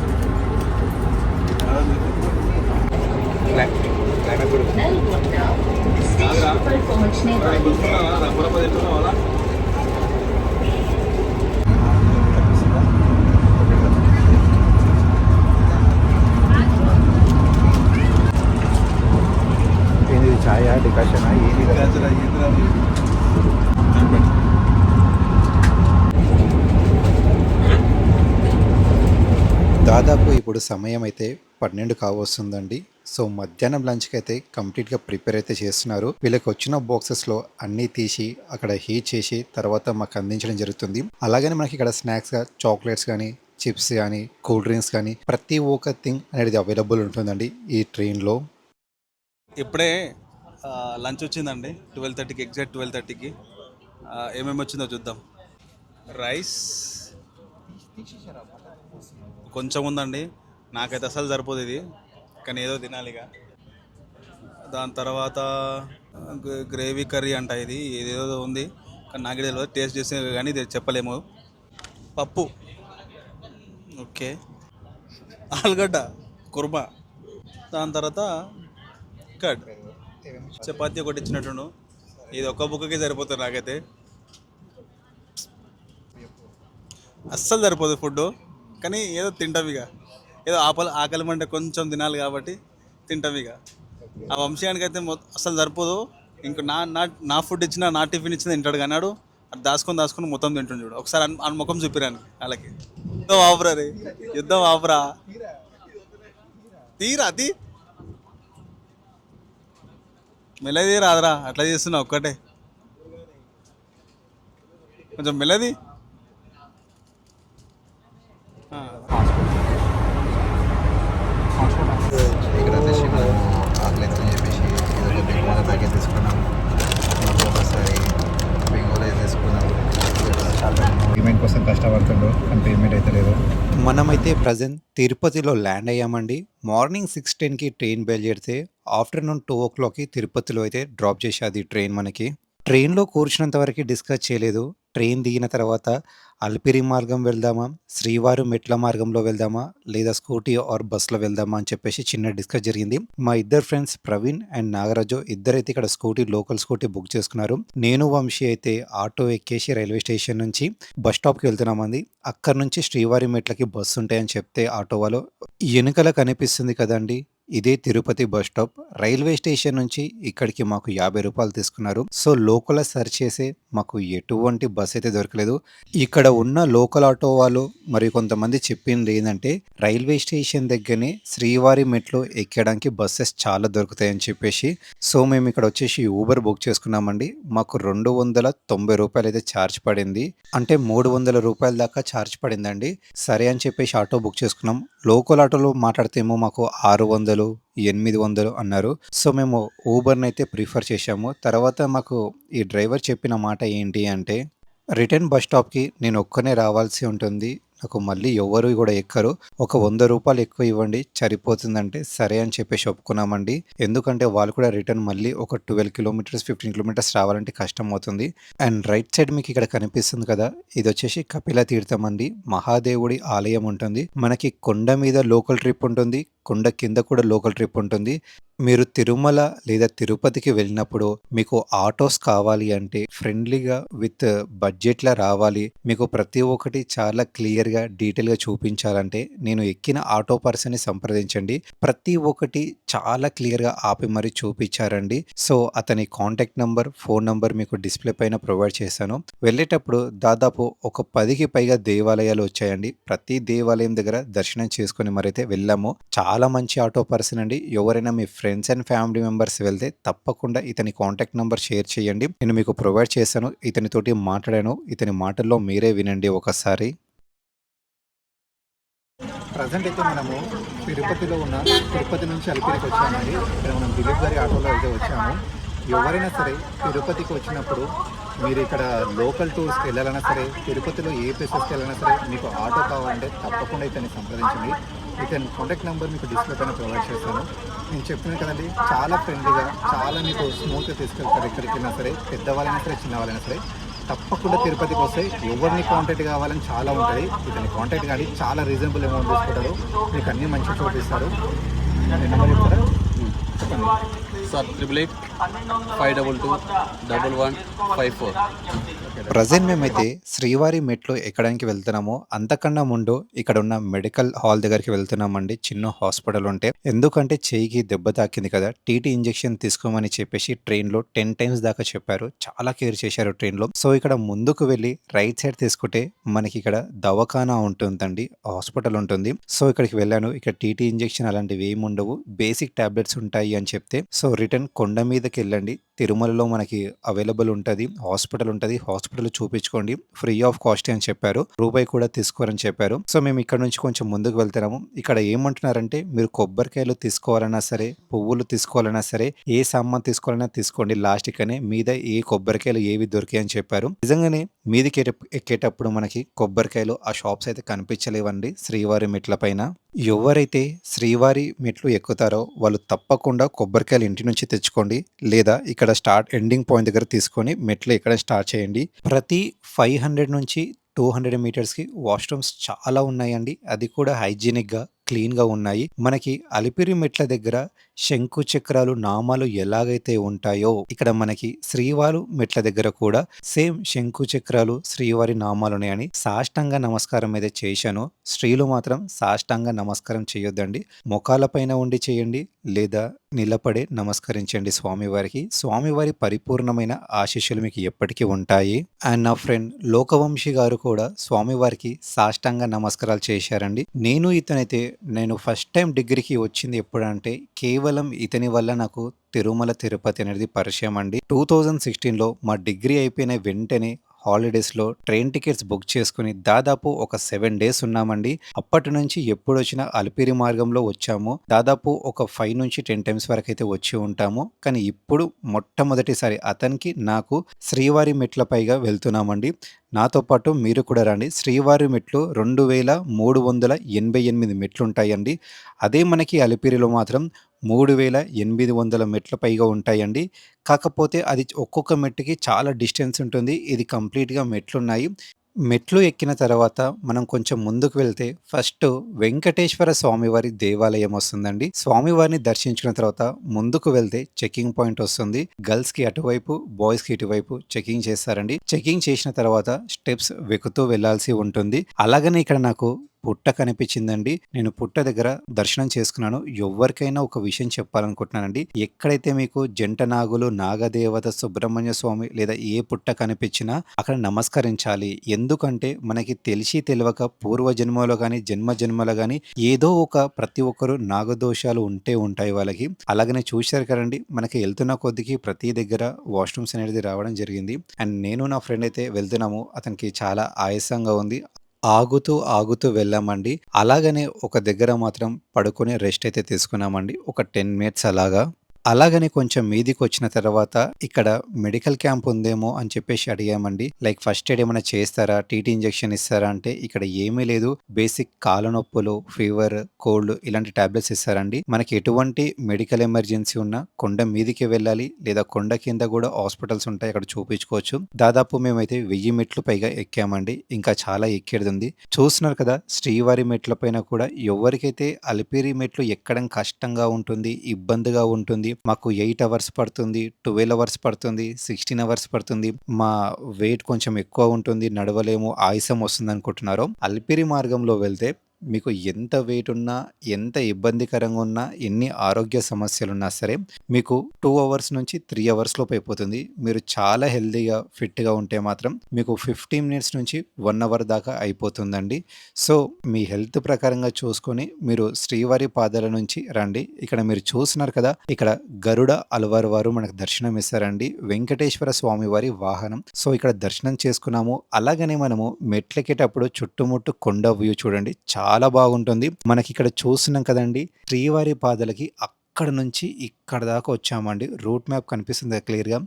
ఏంది ఛాయ్ డికాషన్ ఏది దాదాపు ఇప్పుడు సమయం అయితే 12 కావస్తుందండి. సో మధ్యాహ్నం లంచ్కి అయితే కంప్లీట్గా ప్రిపేర్ అయితే చేస్తున్నారు. వీళ్ళకి వచ్చిన బాక్సెస్లో అన్నీ తీసి అక్కడ హీట్ చేసి తర్వాత మాకు అందించడం జరుగుతుంది. అలాగనే మనకి ఇక్కడ స్నాక్స్గా చాక్లెట్స్ కానీ, చిప్స్ కానీ, కూల్ డ్రింక్స్ కానీ ప్రతి ఒక్క థింగ్ అనేది అవైలబుల్ ఉంటుందండి ఈ ట్రైన్లో. ఇప్పుడే లంచ్ వచ్చిందండి 12:30కి, ఎగ్జాక్ట్ 12:30కి. ఏమేమి వచ్చిందో చూద్దాం. రైస్ కొంచెం ఉందండి, నాకైతే అసలు సరిపోదు ఇది, కానీ ఏదో తినాలిగా. దాని తర్వాత గ్రేవీ కర్రీ అంట, ఇది ఏదేదో ఉంది కానీ నాకు తెలియదు, టేస్ట్ చేస్తే కానీ ఇది చెప్పలేము. పప్పు, ఓకే, ఆలుగడ్డ కుర్మా, దాని తర్వాత కర్డ్, చపాతీ ఒకటి ఇచ్చినట్టుండు. ఇది ఒక్క బుక్కకి సరిపోతుంది నాకైతే, అస్సలు సరిపోదు ఫుడ్, కానీ ఏదో తింటాం ఇక, ఏదో ఆకలి మంటే కొంచెం తినాలి కాబట్టి తింటాం ఇక. ఆ వంశీయానికి అయితే అస్సలు సరిపోదు. ఇంక నా ఫుడ్ ఇచ్చినా, నా టిఫిన్ ఇచ్చినా తింటాడు కానీ నాడు అది దాచుకొని మొత్తం తింటుండు చూడు. ఒకసారి ఆ ముఖం చూపిరాను వాళ్ళకి. యుద్ధం ఆపురా రే, యుద్ధం ఆపురా, తీరా తీ, మెల్లది రాదురా, అట్లా చేస్తున్నా ఒక్కటే, కొంచెం మెల్లది. ఇక్కడ వచ్చేసి మనము ఆకలి అని చెప్పేసి ఏదో బెంగోల ప్యాకెట్ తీసుకున్నాం, ఒకసారి బెంగోల తీసుకున్నాం. పేమెంట్ కోసం కష్టపడుతుండ్రు కానీ పేమెంట్ అయితే లేదు. మనమైతే ప్రజెంట్ తిరుపతిలో ల్యాండ్ అయ్యామండి. మార్నింగ్ 6:10కి ట్రైన్ బయలుదేరితే ఆఫ్టర్నూన్ 2 o'clockకి తిరుపతిలో అయితే డ్రాప్ చేసేది ట్రైన్ మనకి. ట్రైన్లో కూర్చున్నంత వరకు డిస్కస్ చేయలేదు. ట్రైన్ దిగిన తర్వాత అలిపిరి మార్గం వెళ్దామా, శ్రీవారు మెట్ల మార్గంలో వెళ్దామా, లేదా స్కూటీ ఆర్ బస్సులో వెళ్దామా అని చెప్పేసి చిన్న డిస్కస్ జరిగింది. మా ఇద్దరు ఫ్రెండ్స్ ప్రవీణ్ అండ్ నాగరాజు ఇద్దరైతే ఇక్కడ లోకల్ స్కూటీ బుక్ చేసుకున్నారు. నేను వంశీ అయితే ఆటో ఎక్కేసి రైల్వే స్టేషన్ నుంచి బస్ స్టాప్కి వెళ్తున్నామండి. అక్కడ నుంచి శ్రీవారి మెట్లకి బస్సు ఉంటాయని చెప్తే ఆటో వాళ్ళు, వెనుకల కనిపిస్తుంది కదండి ఇదే Tirupati bus stop. Railway station నుంచి ఇక్కడికి మాకు 50 రూపాయలు తీసుకున్నారు. సో లోకల్ సెర్చ్ చేసి మాకు ఎటువంటి బస్ అయితే దొరకలేదు. ఇక్కడ ఉన్న లోకల్ ఆటో వాళ్ళు మరి కొంతమంది చెప్పింది ఏంటంటే రైల్వే స్టేషన్ దగ్గరనే శ్రీవారి మెట్లు ఎక్కడానికి బస్సెస్ చాలా దొరుకుతాయని చెప్పేసి. సో మేము ఇక్కడ వచ్చేసి ఊబర్ బుక్ చేసుకున్నామండి. మాకు 290 రూపాయలు అయితే ఛార్జ్ పడింది, అంటే 300 రూపాయల దాకా ఛార్జ్ పడిందండి. సరే అని చెప్పేసి ఆటో బుక్ చేసుకున్నాం. లోకల్ ఆటోలో మాట్లాడితేమో మాకు 600, 800 అన్నారు. సో మేము ఊబర్ని అయితే ప్రిఫర్ చేశాము. తర్వాత మాకు ఈ డ్రైవర్ చెప్పిన మాట ఏంటి అంటే, రిటర్న్ బస్ స్టాప్కి నేను ఒక్కనే రావాల్సి ఉంటుంది, నాకు మళ్ళీ ఎవరు కూడా ఎక్కరు, ఒక 100 రూపాయలు ఎక్కువ ఇవ్వండి సరిపోతుందంటే సరే అని చెప్పేసి ఒప్పుకున్నామండి. ఎందుకంటే వాళ్ళు కూడా రిటర్న్ మళ్ళీ ఒక 12 కిలోమీటర్స్ 15 కిలోమీటర్స్ రావాలంటే కష్టం అవుతుంది. అండ్ రైట్ సైడ్ మీకు ఇక్కడ కనిపిస్తుంది కదా, ఇది వచ్చేసి కపిల తీర్థం అండి, మహాదేవుడి ఆలయం ఉంటుంది. మనకి కొండ మీద లోకల్ ట్రిప్ ఉంటుంది, కొండ కింద కూడా లోకల్ ట్రిప్ ఉంటుంది. మీరు తిరుమల లేదా తిరుపతికి వెళ్ళినప్పుడు మీకు ఆటోస్ కావాలి అంటే ఫ్రెండ్లీగా విత్ బడ్జెట్లో రావాలి, మీకు ప్రతి ఒక్కటి చాలా క్లియర్గా డీటెయిల్గా చూపించాలంటే నేను ఎక్కిన ఆటో పర్సన్ని సంప్రదించండి. ప్రతి ఒక్కటి చాలా క్లియర్గా ఆపి మరీ చూపించారండి. సో అతని కాంటాక్ట్ నెంబర్, ఫోన్ నెంబర్ మీకు డిస్ప్లే పైన ప్రొవైడ్ చేశాను. వెళ్ళేటప్పుడు దాదాపు ఒక 10కి పైగా దేవాలయాలు వచ్చాయండి. ప్రతి దేవాలయం దగ్గర దర్శనం చేసుకుని మరైతే వెళ్ళాము. చాలా మంచి ఆటో పర్సన్ అండి. ఎవరైనా మీ ఫ్రెండ్స్ అండ్ ఫ్యామిలీ మెంబర్స్ వెళ్తే తప్పకుండా ఇతని కాంటాక్ట్ నెంబర్ షేర్ చేయండి, నేను మీకు ప్రొవైడ్ చేశాను. ఇతనితోటి మాట్లాడాను, ఇతని మాటల్లో మీరే వినండి ఒకసారి. ప్రజెంట్ అయితే మనము తిరుపతిలో ఉన్న తిరుపతి నుంచి అలిపిరికి వచ్చామండి. ఇక్కడ మనం దిలీప్ గారి ఆటోలో అయితే వచ్చాము. ఎవరైనా సరే తిరుపతికి వచ్చినప్పుడు మీరు ఇక్కడ లోకల్ టూర్స్కి వెళ్ళాలన్నా సరే, తిరుపతిలో ఏ ప్లేసెస్కి వెళ్ళాలన్నా సరే మీకు ఆటో కావాలంటే తప్పకుండా ఇతన్ని సంప్రదించండి. ఇతని కాంటాక్ట్ నెంబర్ మీకు డిస్ప్లే పైన ప్రొవైడ్ చేస్తాను. నేను చెప్తున్నాను కదండి, చాలా ఫ్రెండ్లీగా, చాలా మీకు స్మూత్గా తీసుకెళ్తారు. ఎక్కడికి వెళ్ళినా సరే, పెద్దవాళ్ళైనా సరే, చిన్నవాళ్ళైనా సరే తప్పకుండా తిరుపతికి వస్తే ఎవరిని కాంటాక్ట్ కావాలని చాలా ఉంటుంది. ఇతని కాంటాక్ట్ కానీ చాలా రీజనబుల్ అమౌంట్ తీసుకుంటారు, మీకు అన్నీ మంచిగా చూపిస్తారు. నెంబర్ చెప్తారా? చెప్పండి సార్ 888 522 1154. ప్రజెంట్ మేమైతే శ్రీవారి మెట్లు ఎక్కడానికి వెళ్తున్నామో అంతకన్నా ముందు ఇక్కడ ఉన్న మెడికల్ హాల్ దగ్గరికి వెళ్తున్నామండి. చిన్న హాస్పిటల్ ఉంటే ఎందుకంటే చెయ్యికి దెబ్బ తాకింది కదా, టీటీ ఇంజెక్షన్ తీసుకోమని చెప్పేసి ట్రైన్లో 10 టైమ్స్ దాకా చెప్పారు. చాలా కేర్ చేశారు ట్రైన్లో. సో ఇక్కడ ముందుకు వెళ్ళి రైట్ సైడ్ తీసుకుంటే మనకి ఇక్కడ దవాఖానా ఉంటుందండి, హాస్పిటల్ ఉంటుంది. సో ఇక్కడికి వెళ్ళాను. ఇక్కడ టీటీ ఇంజెక్షన్ అలాంటివి ఏమి ఉండవు, బేసిక్ టాబ్లెట్స్ ఉంటాయి అని చెప్తే సో రిటర్న్ కొండ మీదకి వెళ్ళండి, తిరుమలలో మనకి అవైలబుల్ ఉంటుంది, హాస్పిటల్ ఉంటుంది, హాస్పిటల్ చూపించుకోండి, ఫ్రీ ఆఫ్ కాస్ట్ అని చెప్పారు, రూపాయి కూడా తీసుకోరని చెప్పారు. సో మేము ఇక్కడ నుంచి కొంచెం ముందుకు వెళ్తున్నాము. ఇక్కడ ఏమంటున్నారంటే మీరు కొబ్బరికాయలు తీసుకోవాలన్నా సరే, పువ్వులు తీసుకోవాలన్నా సరే, ఏ సామాన్ తీసుకోవాలన్నా తీసుకోండి, లాస్ట్ కనే మీద ఏ కొబ్బరికాయలు ఏవి దొరికాయి అని చెప్పారు. నిజంగానే మీదికి ఎక్కేటప్పుడు మనకి కొబ్బరికాయలు ఆ షాప్స్ అయితే కనిపించలేవండి శ్రీవారి మెట్ల పైన. ఎవరైతే శ్రీవారి మెట్లు ఎక్కుతారో వాళ్ళు తప్పకుండా కొబ్బరికాయలు ఇంటి నుంచి తెచ్చుకోండి, లేదా ఇక్కడ ఎండింగ్ పాయింట్ దగ్గర తీసుకొని మెట్లు ఎక్కడ స్టార్ట్ చేయండి. ప్రతి 500 నుంచి 200 మీటర్స్కి వాష్రూమ్స్ చాలా ఉన్నాయండి, అది కూడా హైజీనిక్గా క్లీన్గా ఉన్నాయి. మనకి అలిపిరి మెట్ల దగ్గర శంకు చక్రాలు నామాలు ఎలాగైతే ఉంటాయో ఇక్కడ మనకి శ్రీవారు మెట్ల దగ్గర కూడా సేమ్ శంకు చక్రాలు శ్రీవారి నామాలు ఉన్నాయని సాష్టాంగ నమస్కారం అయితే చేశాను. స్త్రీలు మాత్రం సాష్టాంగ నమస్కారం చేయొద్దండి, ముఖాల పైన ఉండి చేయండి లేదా నిలబడే నమస్కరించండి స్వామివారికి. స్వామివారి పరిపూర్ణమైన ఆశీస్సులు మీకు ఎప్పటికీ ఉంటాయి. అండ్ నా ఫ్రెండ్ లోకవంశీ గారు కూడా స్వామివారికి సాష్టాంగ నమస్కారాలు చేశారండి. నేను ఫస్ట్ టైం డిగ్రీకి వచ్చింది ఎప్పుడంటే కేవలం ఇతని వల్ల నాకు తిరుమల తిరుపతి అనేది పరిచయం అండి. 2016లో మా డిగ్రీ అయిపోయిన వెంటనే హాలిడేస్లో ట్రైన్ టికెట్స్ బుక్ చేసుకుని దాదాపు ఒక 7 డేస్ ఉన్నామండి. అప్పటి నుంచి ఎప్పుడు వచ్చినా అలిపిరి మార్గంలో వచ్చాము. దాదాపు ఒక 5 నుంచి 10 టైమ్స్ వరకు అయితే వచ్చి ఉంటాము. కానీ ఇప్పుడు మొట్టమొదటిసారి అతనికి నాకు శ్రీవారి మెట్ల పైగా వెళ్తున్నామండి. నాతో పాటు మీరు కూడా రండి. శ్రీవారి మెట్లు 2388 మెట్లు ఉంటాయండి. అదే మనకి అలిపిరిలో మాత్రం 3800 మెట్ల పైగా ఉంటాయండి. కాకపోతే అది ఒక్కొక్క మెట్టుకి చాలా డిస్టెన్స్ ఉంటుంది. ఇది కంప్లీట్‌గా మెట్లున్నాయి. మెట్లు ఎక్కిన తర్వాత మనం కొంచెం ముందుకు వెళ్తే ఫస్ట్ వెంకటేశ్వర స్వామివారి దేవాలయం వస్తుందండి. స్వామివారిని దర్శించుకున్న తర్వాత ముందుకు వెళ్తే చెకింగ్ పాయింట్ వస్తుంది. గర్ల్స్‌కి అటువైపు, బాయ్స్‌కి ఇటువైపు చెకింగ్ చేస్తారండి. చెకింగ్ చేసిన తర్వాత స్టెప్స్ ఎక్కుతూ వెళ్ళాల్సి ఉంటుంది. అలాగనే ఇక్కడ నాకు పుట్ట కనిపించిందండి. నేను పుట్ట దగ్గర దర్శనం చేసుకున్నాను. ఎవరికైనా ఒక విషయం చెప్పాలనుకుంటున్నానండి. ఎక్కడైతే మీకు జంట నాగులు, నాగదేవత, సుబ్రహ్మణ్య స్వామి లేదా ఏ పుట్ట కనిపించినా అక్కడ నమస్కరించాలి. ఎందుకంటే మనకి తెలిసి తెలియక పూర్వజన్మలో కానీ జన్మలో కానీ ఏదో ఒక ప్రతి ఒక్కరు నాగదోషాలు ఉంటాయి వాళ్ళకి. అలాగనే చూశారు కదండి, మనకి వెళ్తున్న కొద్దికి ప్రతి దగ్గర వాష్రూమ్స్ అనేది రావడం జరిగింది. అండ్ నేను నా ఫ్రెండ్ అయితే వెళ్తున్నాము. అతనికి చాలా ఆయాసంగా ఉంది. ఆగుతూ వెళ్ళామండి. అలాగనే ఒక దగ్గర మాత్రం పడుకొని రెస్ట్ అయితే తీసుకున్నామండి. ఒక 10 మినిట్స్ అలాగా. అలాగని కొంచెం మీదికొచ్చిన తర్వాత ఇక్కడ మెడికల్ క్యాంప్ ఉందేమో అని చెప్పేసి అడిగామండి. లైక్ ఫస్ట్ ఎయిడ్ ఏమైనా చేస్తారా, టీటీ ఇంజెక్షన్ ఇస్తారా అంటే ఇక్కడ ఏమీ లేదు. బేసిక్ కాళ్ళ నొప్పులు, ఫీవర్, కోల్డ్ ఇలాంటి టాబ్లెట్స్ ఇస్తారండి. మనకి ఎటువంటి మెడికల్ ఎమర్జెన్సీ ఉన్నా కొండ మీదికి వెళ్ళాలి, లేదా కొండ కింద కూడా హాస్పిటల్స్ ఉంటాయి, అక్కడ చూపించుకోవచ్చు. దాదాపు మేమైతే 1000 మెట్లు పైగా ఎక్కామండి. ఇంకా చాలా ఎక్కేది ఉంది. చూస్తున్నారు కదా, శ్రీవారి మెట్ల పైన కూడా ఎవరికైతే అలిపిరి మెట్లు ఎక్కడం కష్టంగా ఉంటుంది, ఇబ్బందిగా ఉంటుంది, మాకు 8 అవర్స్ పడుతుంది, 12 అవర్స్ పడుతుంది, 16 అవర్స్ పడుతుంది, మా వెయిట్ కొంచెం ఎక్కువ ఉంటుంది, నడవలేము, ఆయాసం వస్తుంది అనుకుంటున్నారో, అలిపిరి మార్గంలో వెళ్తే మీకు ఎంత వెయిట్ ఉన్నా, ఎంత ఇబ్బందికరంగా ఉన్నా, ఎన్ని ఆరోగ్య సమస్యలున్నా సరే మీకు 2 అవర్స్ నుంచి 3 అవర్స్ లోపు అయిపోతుంది. మీరు చాలా హెల్తీగా, ఫిట్గా ఉంటే మాత్రం మీకు 15 మినిట్స్ నుంచి 1 అవర్ దాకా అయిపోతుందండి. సో మీ హెల్త్ ప్రకారంగా చూసుకొని మీరు శ్రీవారి పాదాల నుంచి రండి. ఇక్కడ మీరు చూస్తున్నారు కదా, ఇక్కడ గరుడ అలవారు వారు మనకు దర్శనం ఇస్తారండి. వెంకటేశ్వర స్వామి వారి వాహనం. సో ఇక్కడ దర్శనం చేసుకున్నాము. అలాగనే మనము మెట్లెక్కేటప్పుడు చుట్టుముట్టు కొండ వ్యూ చూడండి, చాలా బాగుంటుంది. మనకి ఇక్కడ చూస్తున్నాం కదండి, శ్రీవారి పాదాలకి అక్కడ నుంచి ఇక్కడ దాకా వచ్చామండి. రూట్ మ్యాప్ కనిపిస్తుంది క్లియర్గా.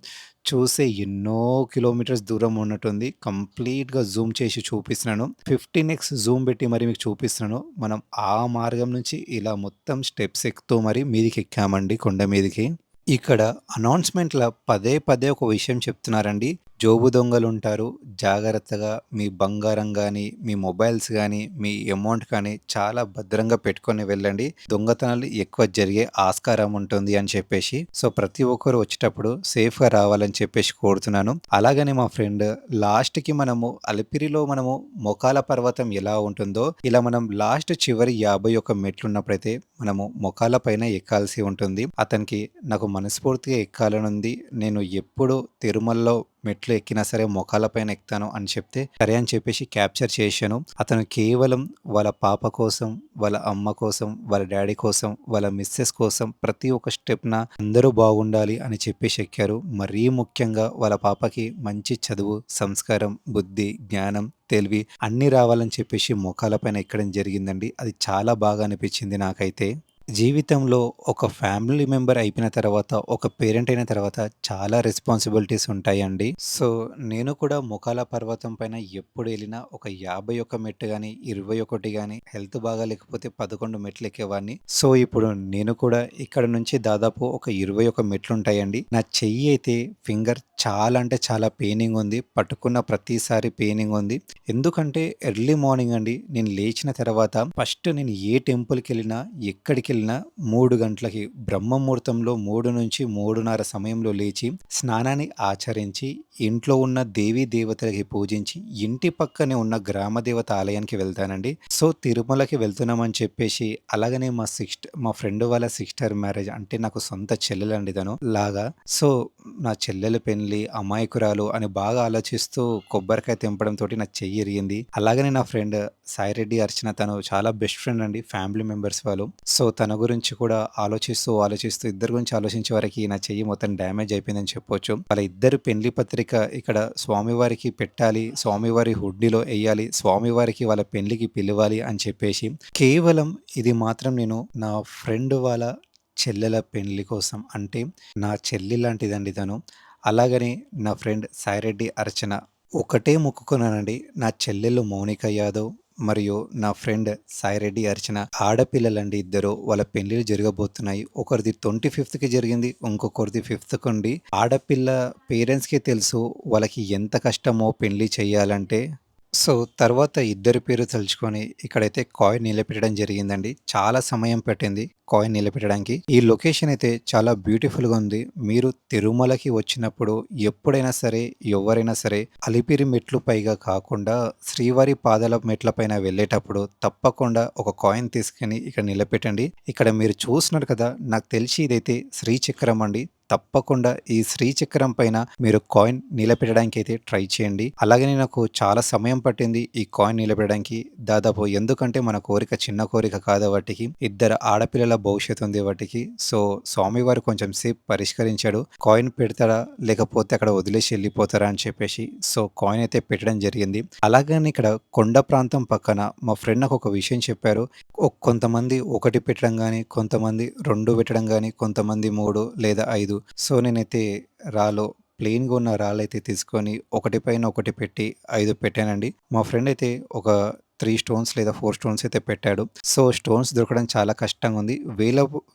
చూసే ఎన్నో కిలోమీటర్స్ దూరం ఉన్నట్టుంది. కంప్లీట్గా జూమ్ చేసి చూపిస్తున్నాను. 15x జూమ్ పెట్టి మరి మీకు చూపిస్తున్నాను. మనం ఆ మార్గం నుంచి ఇలా మొత్తం స్టెప్స్ ఎక్కుతూ మరి మీదికి ఎక్కామండి కొండ మీదికి. ఇక్కడ అనౌన్స్మెంట్ల పదే ఒక విషయం చెప్తున్నారండి. జోబు దొంగలుంటారు. జాగ్రత్తగా మీ బంగారం గానీ, మీ మొబైల్స్ గానీ, మీ అమౌంట్ కానీ చాలా భద్రంగా పెట్టుకొని వెళ్ళండి. దొంగతనాలు ఎక్కువ జరిగే ఆస్కారం ఉంటుంది అని చెప్పేసి. సో, ప్రతి ఒక్కరు వచ్చేటప్పుడు సేఫ్‌గా రావాలని చెప్పేసి కోరుతున్నాను. అలాగనే మా ఫ్రెండ్ లాస్ట్‌కి మనము మొకాల పర్వతం ఎలా ఉంటుందో, ఇలా మనం లాస్ట్ చివరి 51 మెట్లున్నప్పుడైతే మనము మొకాల పైన ఎక్కాల్సి ఉంటుంది. అతనికి నాకు మనస్ఫూర్తిగా ఎక్కాలనుంది. నేను ఎప్పుడు తిరుమలలో మెట్లు ఎక్కినా సరే మొకాల పైన ఎక్కుతాను అని చెప్తే, సరే అని చెప్పేసి క్యాప్చర్ చేశాను. అతను కేవలం వాళ్ళ పాప కోసం, వాళ్ళ అమ్మ కోసం, వాళ్ళ డ్యాడీ కోసం, వాళ్ళ మిసెస్ కోసం ప్రతి ఒక్క స్టెప్‌న అందరూ బాగుండాలి అని చెప్పేసి ఎక్కారు. మరీ ముఖ్యంగా వాళ్ళ పాపకి మంచి చదువు, సంస్కారం, బుద్ధి, జ్ఞానం, తెలివి అన్నీ రావాలని చెప్పేసి మొకాల పైన ఎక్కడం జరిగిందండి. అది చాలా బాగా అనిపించింది నాకైతే. జీవితంలో ఒక ఫ్యామిలీ మెంబర్ అయిపోయిన తర్వాత, ఒక పేరెంట్ అయిన తర్వాత చాలా రెస్పాన్సిబిలిటీస్ ఉంటాయండి. సో, నేను కూడా మొకాల పర్వతం పైన ఎప్పుడు ఎళ్ళినా ఒక 51 మెట్టు గాని, 21 గాని, హెల్త్ బాగా లేకపోతే 11 మెట్లు ఎక్కేవాడిని. సో, ఇప్పుడు నేను కూడా ఇక్కడ నుంచి దాదాపు ఒక 21 మెట్లుంటాయండి. నా చెయ్యి అయితే ఫింగర్ చాలా అంటే చాలా పెయినింగ్ ఉంది. పట్టుకున్న ప్రతిసారి పెయినింగ్ ఉంది. ఎందుకంటే ఎర్లీ మార్నింగ్ అండి. నేను లేచిన తర్వాత ఫస్ట్ నేను ఏ టెంపుల్‌కెళ్ళినా, ఎక్కడికెళ్ళినా 3 గంటలకి బ్రహ్మముహూర్తంలో 3-3:30 సమయంలో లేచి, స్నానాన్ని ఆచరించి, ఇంట్లో ఉన్న దేవీ దేవతలకి పూజించి, ఇంటి పక్కనే ఉన్న గ్రామ దేవత ఆలయానికి వెళ్తానండి. సో, తిరుమలకి వెళ్తున్నామని చెప్పేసి అలాగనే మా ఫ్రెండ్ వాళ్ళ సిస్టర్ మ్యారేజ్ అంటే నాకు సొంత చెల్లెలండి తను. సో, నా చెల్లెలు పెళ్లి, అమాయకురాలు అని బాగా ఆలోచిస్తూ కొబ్బరికాయ తెంపడంతోటి నా చెయ్యి ఇరిగింది. అలాగనే నా ఫ్రెండ్ సాయిరెడ్డి అర్చన తను చాలా బెస్ట్ ఫ్రెండ్ అండి. ఫ్యామిలీ మెంబర్స్ వాళ్ళు. సో, తన గురించి కూడా ఆలోచిస్తూ ఇద్దరి గురించి ఆలోచించే వరకి నా చెయ్యి మొత్తం డ్యామేజ్ అయిపోయిందని చెప్పొచ్చు. వాళ్ళ ఇద్దరి పెళ్లి పత్రిక ఇక్కడ స్వామివారికి పెట్టాలి, స్వామివారి హుండీలో ఎయ్యాలి, స్వామివారికి వాళ్ళ పెళ్లికి పిలవాలి అని చెప్పేసి కేవలం ఇది మాత్రం నేను నా ఫ్రెండ్ వాళ్ళ చెల్లెల పెళ్లి కోసం అంటే నా చెల్లి లాంటిదండి తను. అలాగని నా ఫ్రెండ్ సాయిరెడ్డి అర్చన ఒకటే మొక్కుకున్నానండి. నా చెల్లెలు మౌనిక యాదవ్ మరియు నా ఫ్రెండ్ సాయిరెడ్డి అర్చన ఆడపిల్లలండి ఇద్దరు. వాళ్ళ పెళ్ళిళ్ళు జరగబోతున్నాయి. ఒకరిది 25కి జరిగింది. ఇంకొకరిది 5కి ఉంది. ఆడపిల్ల పేరెంట్స్‌కే తెలుసు వాళ్ళకి ఎంత కష్టమో పెళ్లి చేయాలంటే. సో, తర్వాత ఇద్దరి పేరు తలుచుకొని ఇక్కడైతే కాయిన్ నిలబెట్టడం జరిగిందండి. చాలా సమయం పట్టింది కాయిన్ నిలబెట్టడానికి. ఈ లొకేషన్ అయితే చాలా బ్యూటిఫుల్‌గా ఉంది. మీరు తిరుమలకి వచ్చినప్పుడు ఎప్పుడైనా సరే, ఎవరైనా సరే అలిపిరి మెట్లు పైగా కాకుండా శ్రీవారి పాదాల మెట్ల పైన వెళ్ళేటప్పుడు తప్పకుండా ఒక కాయిన్ తీసుకొని ఇక్కడ నిలబెట్టండి. ఇక్కడ మీరు చూస్తున్నారు కదా! నాకు తెలిసి ఇదైతే శ్రీచక్రం అండి. తప్పకుండా ఈ శ్రీచక్రం పైన మీరు కాయిన్ నిలబెట్టడానికైతే ట్రై చేయండి. అలాగనే నాకు చాలా సమయం పట్టింది ఈ కాయిన్ నిలబెట్టడానికి. దాదాపు ఎందుకంటే మన కోరిక చిన్న కోరిక కాదు వాటికి. ఇద్దరు ఆడపిల్లల భవిష్యత్తు ఉంది వాటికి. సో, స్వామివారు కొంచెం సేపు పరిష్కరించాడు. కాయిన్ పెడతారా? లేకపోతే అక్కడ వదిలేసి ఎళ్ళిపోతారా అని చెప్పేసి. సో, కాయిన్ అయితే పెట్టడం జరిగింది. అలాగని ఇక్కడ కొండ ప్రాంతం పక్కన మా ఫ్రెండ్ నాకొక విషయం చెప్పారు. కొంతమంది 1 పెట్టడం గానీ, కొంతమంది 2 పెట్టడం గానీ, కొంతమంది 3 లేదా 5. సో, నేనైతే ప్లెయిన్‌గా ఉన్న రాళ్ళైతే తీసుకొని ఒకటి పైన ఒకటి పెట్టి 5 పెట్టానండి. మా ఫ్రెండ్ అయితే ఒక 3 స్టోన్స్ లేదా 4 స్టోన్స్ అయితే పెట్టాడు. సో, స్టోన్స్ దొరకడం చాలా కష్టంగా ఉంది.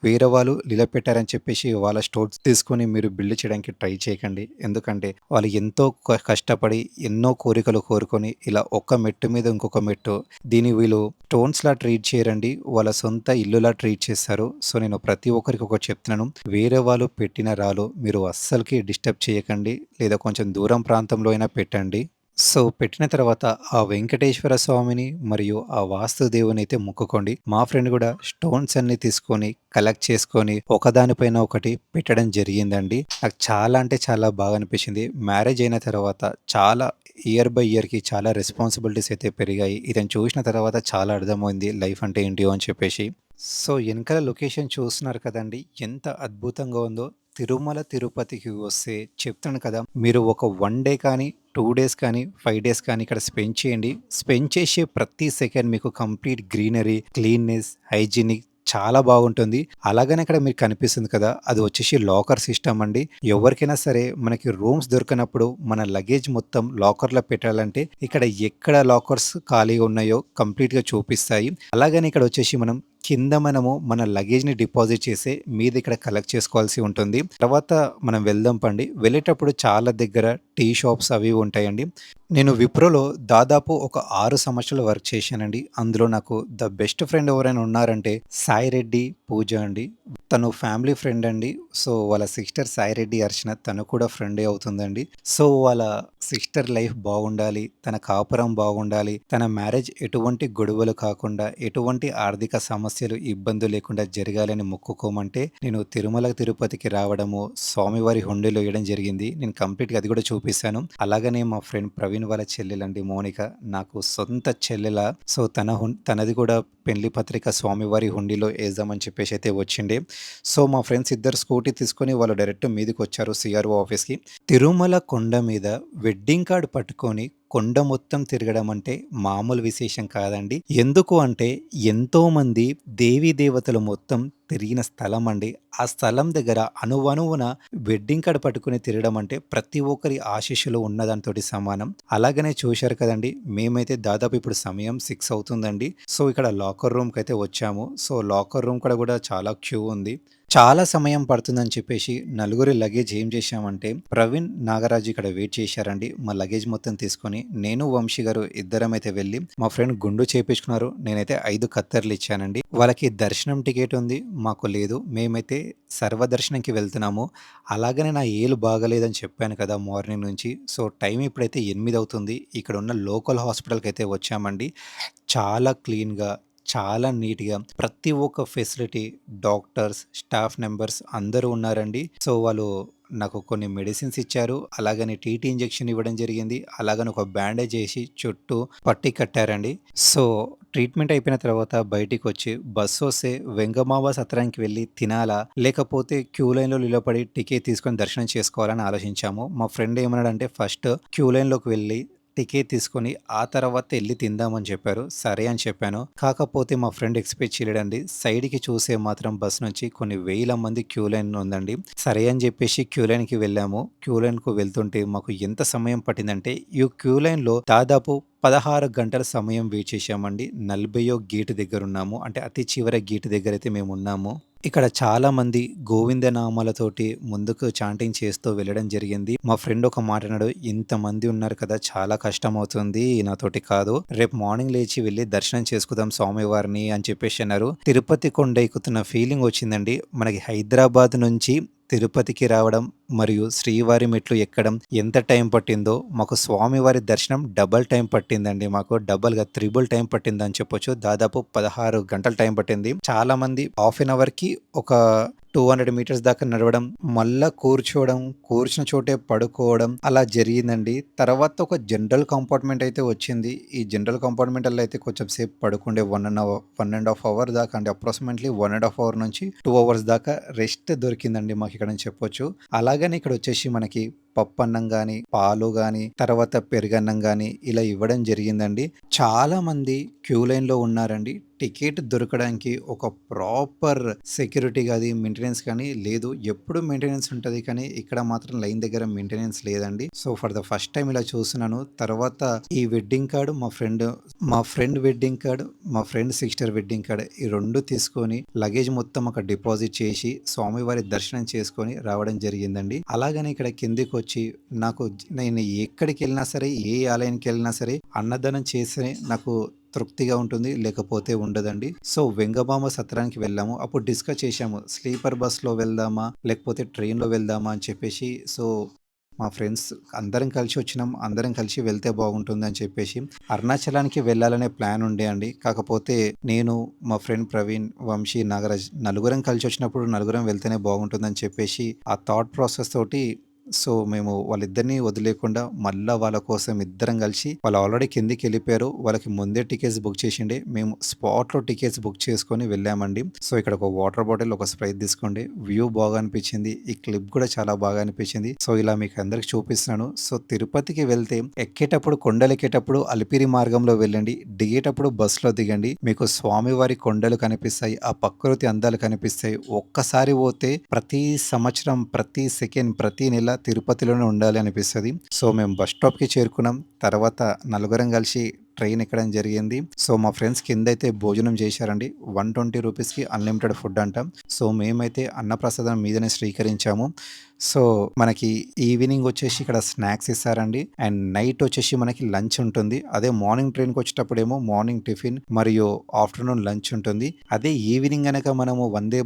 వేరే వాళ్ళు నిలబెట్టారని చెప్పేసి వాళ్ళ స్టోన్స్ తీసుకొని మీరు బిల్డ్ చేయడానికి ట్రై చేయకండి. ఎందుకంటే వాళ్ళు ఎంతో కష్టపడి ఎన్నో కోరికలు కోరుకొని ఇలా ఒక మెట్టు మీద ఇంకొక మెట్టు దీన్ని వీళ్ళు స్టోన్స్‌లా ట్రీట్ చేయరండి. వాళ్ళ సొంత ఇల్లులా ట్రీట్ చేస్తారు. సో, నేను ప్రతి ఒక్కరికి ఒకటి చెప్తున్నాను. వేరే వాళ్ళు పెట్టిన రాళ్ళు మీరు అస్సలకి డిస్టర్బ్ చేయకండి. లేదా కొంచెం దూరం ప్రాంతంలో అయినా పెట్టండి. సో, పెట్టిన తర్వాత ఆ వెంకటేశ్వర స్వామిని మరియు ఆ వాస్తు దేవునైతే మొక్కుకోండి. మా ఫ్రెండ్ కూడా స్టోన్స్ అన్నీ తీసుకొని కలెక్ట్ చేసుకొని ఒకదాని పైన ఒకటి పెట్టడం జరిగిందండి. నాకు చాలా అంటే చాలా బాగా అనిపించింది. మ్యారేజ్ అయిన తర్వాత చాలా ఇయర్ బై ఇయర్‌కి చాలా రెస్పాన్సిబిలిటీస్ అయితే పెరిగాయి. ఇతను చూసిన తర్వాత చాలా అర్థమైంది లైఫ్ అంటే ఏంటియో అని చెప్పేసి. సో, ఎనకాల లొకేషన్ చూస్తున్నారు కదండీ! ఎంత అద్భుతంగా ఉందో. తిరుమల, తిరుపతికి వస్తే చెప్తాను కదా! మీరు ఒక 1 డే కానీ, 2 డేస్ కానీ, 5 డేస్ కానీ ఇక్కడ స్పెండ్ చేయండి. స్పెండ్ చేసే ప్రతి సెకండ్ మీకు కంప్లీట్ గ్రీనరీ, క్లీన్‌నెస్, హైజీనిక్ చాలా బాగుంటుంది. అలాగనే ఇక్కడ మీకు కనిపిస్తుంది కదా! అది వచ్చేసి లాకర్ సిస్టమ్ అండి. ఎవరికైనా సరే మనకి రూమ్స్ దొరకనప్పుడు మన లగేజ్ మొత్తం లాకర్‌లో పెట్టాలంటే ఇక్కడ ఎక్కడ లాకర్స్ ఖాళీగా ఉన్నాయో కంప్లీట్‌గా చూపిస్తాయి. అలాగని ఇక్కడ వచ్చేసి కింద మన లగేజ్‌ని డిపాజిట్ చేసి మీద ఇక్కడ కలెక్ట్ చేసుకోవాల్సి ఉంటుంది. తర్వాత మనం వెళ్దాం పండి. వెళ్ళేటప్పుడు చాలా దగ్గర టీ షాప్స్ అవి ఉంటాయండి. నేను విప్రోలో దాదాపు ఒక 6 సంవత్సరాలు వర్క్ చేశానండి. అందులో నాకు ద బెస్ట్ ఫ్రెండ్ ఎవరైనా ఉన్నారంటే సాయి రెడ్డి, పూజ అండి. తను ఫ్యామిలీ ఫ్రెండ్ అండి. సో, వాళ్ళ సిస్టర్ సాయి రెడ్డి అర్చన తను కూడా ఫ్రెండే అవుతుందండి. సో, వాళ్ళ సిస్టర్ లైఫ్ బాగుండాలి, తన కాపురం బాగుండాలి, తన మ్యారేజ్ ఎటువంటి గొడవలు కాకుండా, ఎటువంటి ఆర్థిక సమస్యలు, ఇబ్బందులు లేకుండా జరగాలని మొక్కుకోమంటే నేను తిరుమల, తిరుపతికి రావడము, స్వామివారి హుండీలో ఎయడం జరిగింది. నేను కంప్లీట్‌గా అది కూడా చూపిస్తాను. అలాగనే మా ఫ్రెండ్ ప్రవీణ్ వాళ్ళ చెల్లెలండి మౌనిక. నాకు సొంత చెల్లెల. సో, తనది కూడా పెళ్లి పత్రిక స్వామివారి హుండీలో ఏద్దామని చెప్పేసి అయితే వచ్చిండే. సో, మా ఫ్రెండ్స్ ఇద్దరు స్కూటీ తీసుకొని వాళ్ళు డైరెక్ట్ మీదికొచ్చారు సీఆర్ఓ ఆఫీస్‌కి. తిరుమల కొండ మీద వెడ్డింగ్ కార్డ్ పట్టుకొని కొండ మొత్తం తిరగడం అంటే మామూలు విశేషం కాదండి. ఎందుకు అంటే ఎంతోమంది దేవీ దేవతలు మొత్తం తిరిగిన స్థలం అండి. ఆ స్థలం దగ్గర అణువణువున వెడ్డింగ్ కార్డ్ పట్టుకొని తిరగడం అంటే ప్రతి ఒక్కరి ఆశీస్సులు ఉన్నదానితోటి సమానం. అలాగనే చూశారు కదండీ! మేమైతే దాదాపు ఇప్పుడు సమయం 6 అవుతుందండి. సో, ఇక్కడ లాకర్ రూమ్‌కైతే వచ్చాము. సో, లాకర్ రూమ్ కాడ కూడా చాలా క్యూ ఉంది. చాలా సమయం పడుతుందని చెప్పేసి నలుగురి లగేజ్ ఏం చేశామంటే ప్రవీణ్, నాగరాజు ఇక్కడ వెయిట్ చేశారండి. మా లగేజ్ మొత్తం తీసుకొని నేను, వంశీ గారు ఇద్దరమైతే వెళ్ళి మా ఫ్రెండ్ గుండు చేపించుకున్నారు. నేనైతే 5 కత్తెరలు ఇచ్చానండి. వాళ్ళకి దర్శనం టికెట్ ఉంది. మాకు లేదు. మేమైతే సర్వదర్శనంకి వెళ్తున్నాము. అలాగనే నా ఏలు బాగాలేదని చెప్పాను కదా మార్నింగ్ నుంచి. సో, టైం ఇప్పుడైతే 8 అవుతుంది. ఇక్కడ ఉన్న లోకల్ హాస్పిటల్‌కి అయితే వచ్చామండి. చాలా క్లీన్‌గా, చాలా నీట్‌గా ప్రతి ఒక్క ఫెసిలిటీ, డాక్టర్స్, స్టాఫ్ మెంబర్స్ అందరూ ఉన్నారండి. సో, వాళ్ళు నాకు కొన్ని మెడిసిన్స్ ఇచ్చారు. అలాగని టీటీ ఇంజెక్షన్ ఇవ్వడం జరిగింది. అలాగని ఒక బ్యాండేజ్ ఏసి చుట్టూ పట్టి కట్టారండి. సో, ట్రీట్మెంట్ అయిపోయిన తర్వాత బయటికొచ్చి బస్సొస్తే వెంగమాంబ సత్రానికి వెళ్లి తినాలా? లేకపోతే క్యూ లైన్‌లో నిలబడి టికెట్ తీసుకొని దర్శనం చేసుకోవాలని ఆలోచించాము. మా ఫ్రెండ్ ఏమన్నాడంటే ఫస్ట్ క్యూ లైన్‌లోకి వెళ్ళి టికెట్ తీసుకొని ఆ తర్వాత ఎళ్లి తిందామని చెప్పారు. సరే అని చెప్పాను. కాకపోతే మా ఫ్రెండ్ ఎక్స్‌పెక్ట్ చేయలేదండి. సైడ్‌కి చూస్తే మాత్రం బస్ నుంచి కొన్ని వేల మంది క్యూ లైన్ ఉందండి. సరే అని చెప్పేసి క్యూ లైన్‌కి వెళ్ళాము. క్యూ లైన్‌కు వెళ్తుంటే మాకు ఎంత సమయం పట్టిందంటే ఈ క్యూ లైన్‌లో దాదాపు 16 గంటల సమయం వెయిట్ చేశామండి. 40వ గేట్ దగ్గరున్నాము. అంటే అతి చివరి గేట్ దగ్గరైతే మేమున్నాము. ఇక్కడ చాలామంది గోవిందనామాలతోటి ముందుకు చాంటింగ్ చేస్తూ వెళ్ళడం జరిగింది. మా ఫ్రెండ్ ఒక మాట అన్నాడు, "ఇంతమంది ఉన్నారు కదా! చాలా కష్టమవుతుంది. నాతోటి కాదు. రేపు మార్నింగ్ లేచి వెళ్లి దర్శనం చేసుకుందాం స్వామివారిని" అని చెప్పేసి అన్నారు. తిరుపతి కొండ ఎక్కుతున్న ఫీలింగ్ వచ్చిందండి. మనకి హైదరాబాద్ నుంచి తిరుపతికి రావడం మరియు శ్రీవారి మెట్లు ఎక్కడం ఎంత టైం పట్టిందో మాకు స్వామివారి దర్శనం డబల్ టైం పట్టిందండి. మాకు డబల్‌గా త్రిబుల్ టైం పట్టిందని చెప్పొచ్చు. దాదాపు 16 గంటలు టైం పట్టింది. చాలామంది హాఫ్ ఎన్ అవర్‌కి ఒక 200 మీటర్స్ దాకా నడవడం, మళ్ళా కూర్చోవడం, కూర్చున్న చోటే పడుకోవడం అలా జరిగిందండి. తర్వాత ఒక జనరల్ కంపార్ట్మెంట్ అయితే వచ్చింది. ఈ జనరల్ కంపార్ట్మెంట్‌లో అయితే కొంచెం సేపు పడుకుండే 1 ½ అవర్ దాకా అంటే అప్రాక్సిమేట్‌లీ 1 ½ అవర్ నుంచి 2 అవర్స్ దాకా రెస్ట్ దొరికిందండి మాకిక్కడ అని చెప్పొచ్చు. అలాగని ఇక్కడొచ్చేసి మనకి పప్పన్నం గానీ, పాలు గానీ, తర్వాత పెరుగన్నం గానీ ఇలా ఇవ్వడం జరిగిందండి. చాలామంది క్యూ లైన్‌లో ఉన్నారండి. టికెట్ దొరకడానికి ఒక ప్రాపర్ సెక్యూరిటీ గాని, మెయింటెనెన్స్ కానీ లేదు. ఎప్పుడు మెయింటెనెన్స్ ఉంటది కానీ, ఇక్కడ మాత్రం లైన్ దగ్గర మెయింటెనెన్స్ లేదండి. So, for the first time ఇలా చూస్తున్నాను. తర్వాత ఈ వెడ్డింగ్ కార్డ్ మా ఫ్రెండ్ వెడ్డింగ్ కార్డ్, మా ఫ్రెండ్ సిస్టర్ వెడ్డింగ్ కార్డ్ ఈ 2 తీసుకొని లగేజ్ మొత్తం అక్కడ డిపాజిట్ చేసి, స్వామివారి దర్శనం చేసుకొని రావడం జరిగిందండి. అలాగని ఇక్కడ కిందకొచ్చి నేను ఎక్కడికెళ్ళినా సరే, ఏ ఆలయానికెళ్ళినా సరే అన్నదానం చేస్తేనే నాకు తృప్తిగా ఉంటుంది. లేకపోతే ఉండదండి. సో, వెంగమాంబ సత్రానికి వెళ్ళాము. అప్పుడు డిస్కస్ చేశాము. స్లీపర్ బస్‌లో వెళ్దామా? లేకపోతే ట్రైన్‌లో వెళ్దామా? అని చెప్పేసి. సో, మా ఫ్రెండ్స్ అందరం కలిసి వచ్చినాం. అందరం కలిసి వెళ్తే బాగుంటుందని చెప్పేసి అరుణాచలానికి వెళ్ళాలనే ప్లాన్ ఉండే అండి. కాకపోతే నేను, మా ఫ్రెండ్ ప్రవీణ్, వంశీ, నాగరాజ్ నలుగురం కలిసి వచ్చినప్పుడు నలుగురం వెళ్తేనే బాగుంటుందని చెప్పేసి ఆ థాట్ ప్రాసెస్ తోటి సో, మేము వాళ్ళిద్దరిని వదిలేయకుండా మళ్ళా వాళ్ళ కోసం ఇద్దరం కలిసి వాళ్ళు ఆల్రెడీ కిందకెళ్ళిపోయారు. వాళ్ళకి ముందే టికెట్స్ బుక్ చేసిండే. మేము స్పాట్‌లో టికెట్స్ బుక్ చేసుకొని వెళ్ళామండి. సో, ఇక్కడ ఒక వాటర్ బాటిల్, ఒక స్ప్రైట్ తీసుకోండి. వ్యూ బాగా అనిపించింది. ఈ క్లిప్ కూడా చాలా బాగా అనిపించింది. సో, ఇలా మీకు అందరికి చూపిస్తున్నాను. సో, తిరుపతికి వెళ్తే ఎక్కేటప్పుడు కొండలెక్కేటప్పుడు అలిపిరి మార్గంలో వెళ్ళండి. దిగేటప్పుడు బస్‌లో దిగండి. మీకు స్వామివారి కొండలు కనిపిస్తాయి. ఆ ప్రకృతి అందాలు కనిపిస్తాయి. ఒక్కసారి పోతే ప్రతి సంవత్సరం, ప్రతి సెకండ్, ప్రతి నెల తిరుపతిలోనే ఉండాలి అనిపిస్తది. సో, మేము బస్ స్టాప్‌కి చేరుకున్నాం. తర్వాత నలుగురం కలిసి ట్రైన్ ఎక్కడం జరిగింది. సో మా ఫ్రెండ్స్ కిందైతే భోజనం చేశారండి. 120 రూపీస్‌కి అన్‌లిమిటెడ్ ఫుడ్ అంట. సో మేమైతే అన్నప్రసాదం మీదనే స్వీకరించాము. సో మనకి ఈవినింగ్ వచ్చేసి ఇక్కడ స్నాక్స్ ఇస్తారండి. అండ్ నైట్ వచ్చేసి మనకి లంచ్ ఉంటుంది. అదే మార్నింగ్ ట్రైన్‌కి వచ్చేటప్పుడేమో మార్నింగ్ టిఫిన్ మరియు ఆఫ్టర్‌నూన్ లంచ్ ఉంటుంది. అదే ఈవినింగ్ గనక మనము వందే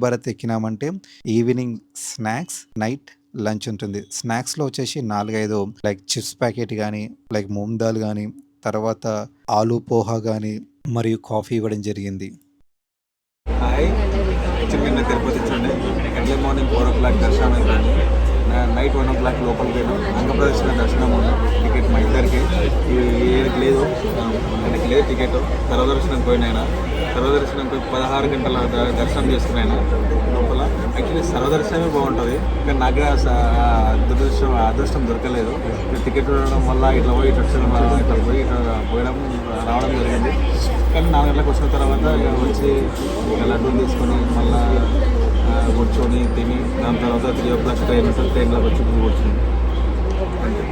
భారత్ ఎక్కినామంటే ఈవినింగ్ స్నాక్స్, నైట్ లంచ్ ఉంటుంది. స్నాక్స్‌లో వచ్చేసి 4, 5 లైక్ చిప్స్ ప్యాకెట్ గానీ, లైక్ మూంగ్ దాల్ గానీ, తర్వాత ఆలూ పోహా గానీ మరియు కాఫీ ఇవ్వడం జరిగింది. హాయ్, యాక్చువల్లీ నిన్న తిరుపతి వచ్చిండే ఎర్లీ మార్నింగ్ 4 o'clock దర్శనం అయిపోయింది. నైట్ 1 o'clock లోపలికి పోయినాం. అంగప్రదర్శన దర్శనం ఉంది. టికెట్ మా ఇద్దరికి ఏడికి లేదు, ఆయనకి లేదు టికెట్. సర్వదర్శనం పోయినాయన. సర్వదర్శనం పోయి 16 గంటల దర్శనం చేసుకున్నాయన లోపల. యాక్చువల్లీ సర్వదర్శనమే బాగుంటుంది, కానీ నాకు అదృష్టం దొరకలేదు. టికెట్ ఉండడం వల్ల ఇట్లా పోయి ఇట్లా పోయడం రావడం జరిగింది. కానీ 4 గంటలకు వచ్చిన తర్వాత ఇక వచ్చి ఇక లడ్డూలు తీసుకొని మళ్ళీ కూర్చొని తిని దాని తర్వాత 3 o'clock ట్రైన్ ఉంటుంది. ట్రైన్లోకి వచ్చి కూర్చుని అంతే.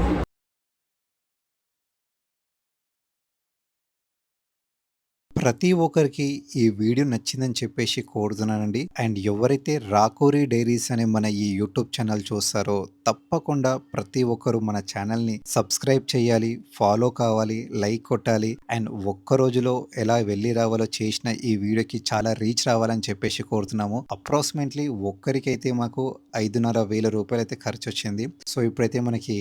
ప్రతి ఒక్కరికి ఈ వీడియో నచ్చిందని చెప్పేసి కోరుతున్నానండి. అండ్ ఎవరైతే రాకూరి డైరీస్ అనే మన ఈ యూట్యూబ్ ఛానల్ చూస్తారో తప్పకుండా ప్రతి ఒక్కరు మన ఛానల్ని సబ్స్క్రైబ్ చేయాలి, ఫాలో కావాలి, లైక్ కొట్టాలి. అండ్ ఒక్క రోజులో ఎలా వెళ్ళి రావాలో చేసిన ఈ వీడియోకి చాలా రీచ్ రావాలని చెప్పేసి కోరుతున్నాము. అప్రాక్సిమేట్లీ ఒక్కరికైతే మాకు 5,500 రూపాయలు అయితే ఖర్చు వచ్చింది. సో ఇప్పుడైతే మనకి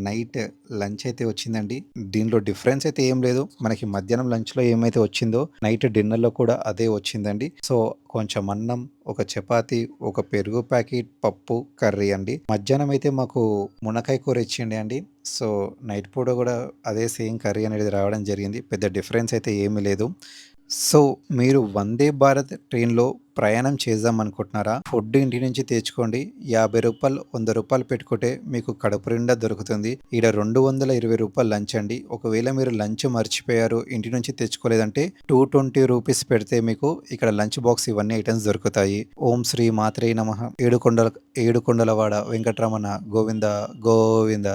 నైట్ లంచ్ అయితే వచ్చిందండి. దీనిలో డిఫరెన్స్ అయితే ఏం లేదు. మనకి మధ్యాహ్నం లంచ్లో ఏమైతే వచ్చిందో నైట్ డిన్నర్లో కూడా అదే వచ్చిందండి. సో కొంచెం అన్నం, ఒక చపాతి, ఒక పెరుగు ప్యాకెట్, పప్పు, కర్రీ అండి. మధ్యాహ్నం అయితే మాకు మునక్కాయ కూర ఇచ్చిండే అండి. సో నైట్ పూట కూడా అదే సేమ్ కర్రీ అనేది రావడం జరిగింది. పెద్ద డిఫరెన్స్ అయితే ఏమీ లేదు. సో మీరు వందే భారత్ ట్రైన్‌లో ప్రయాణం చేద్దాం అనుకుంటున్నారా? ఫుడ్ ఇంటి నుంచి తెచ్చుకోండి. రూ. 50, రూ. 100 పెట్టుకుంటే మీకు కడుపు నిండా దొరుకుతుంది. ఈడ రూ. 220 లంచ్ అండి. ఒకవేళ మీరు లంచ్ మర్చిపోయారు, ఇంటి నుంచి తెచ్చుకోలేదంటే 220 రూపీస్ పెడితే మీకు ఇక్కడ లంచ్ బాక్స్ ఇవన్నీ ఐటమ్స్ దొరుకుతాయి. ఓం శ్రీ మాత్రే నమః. ఏడుకొండలవాడ వెంకటరమణ గోవింద గోవింద.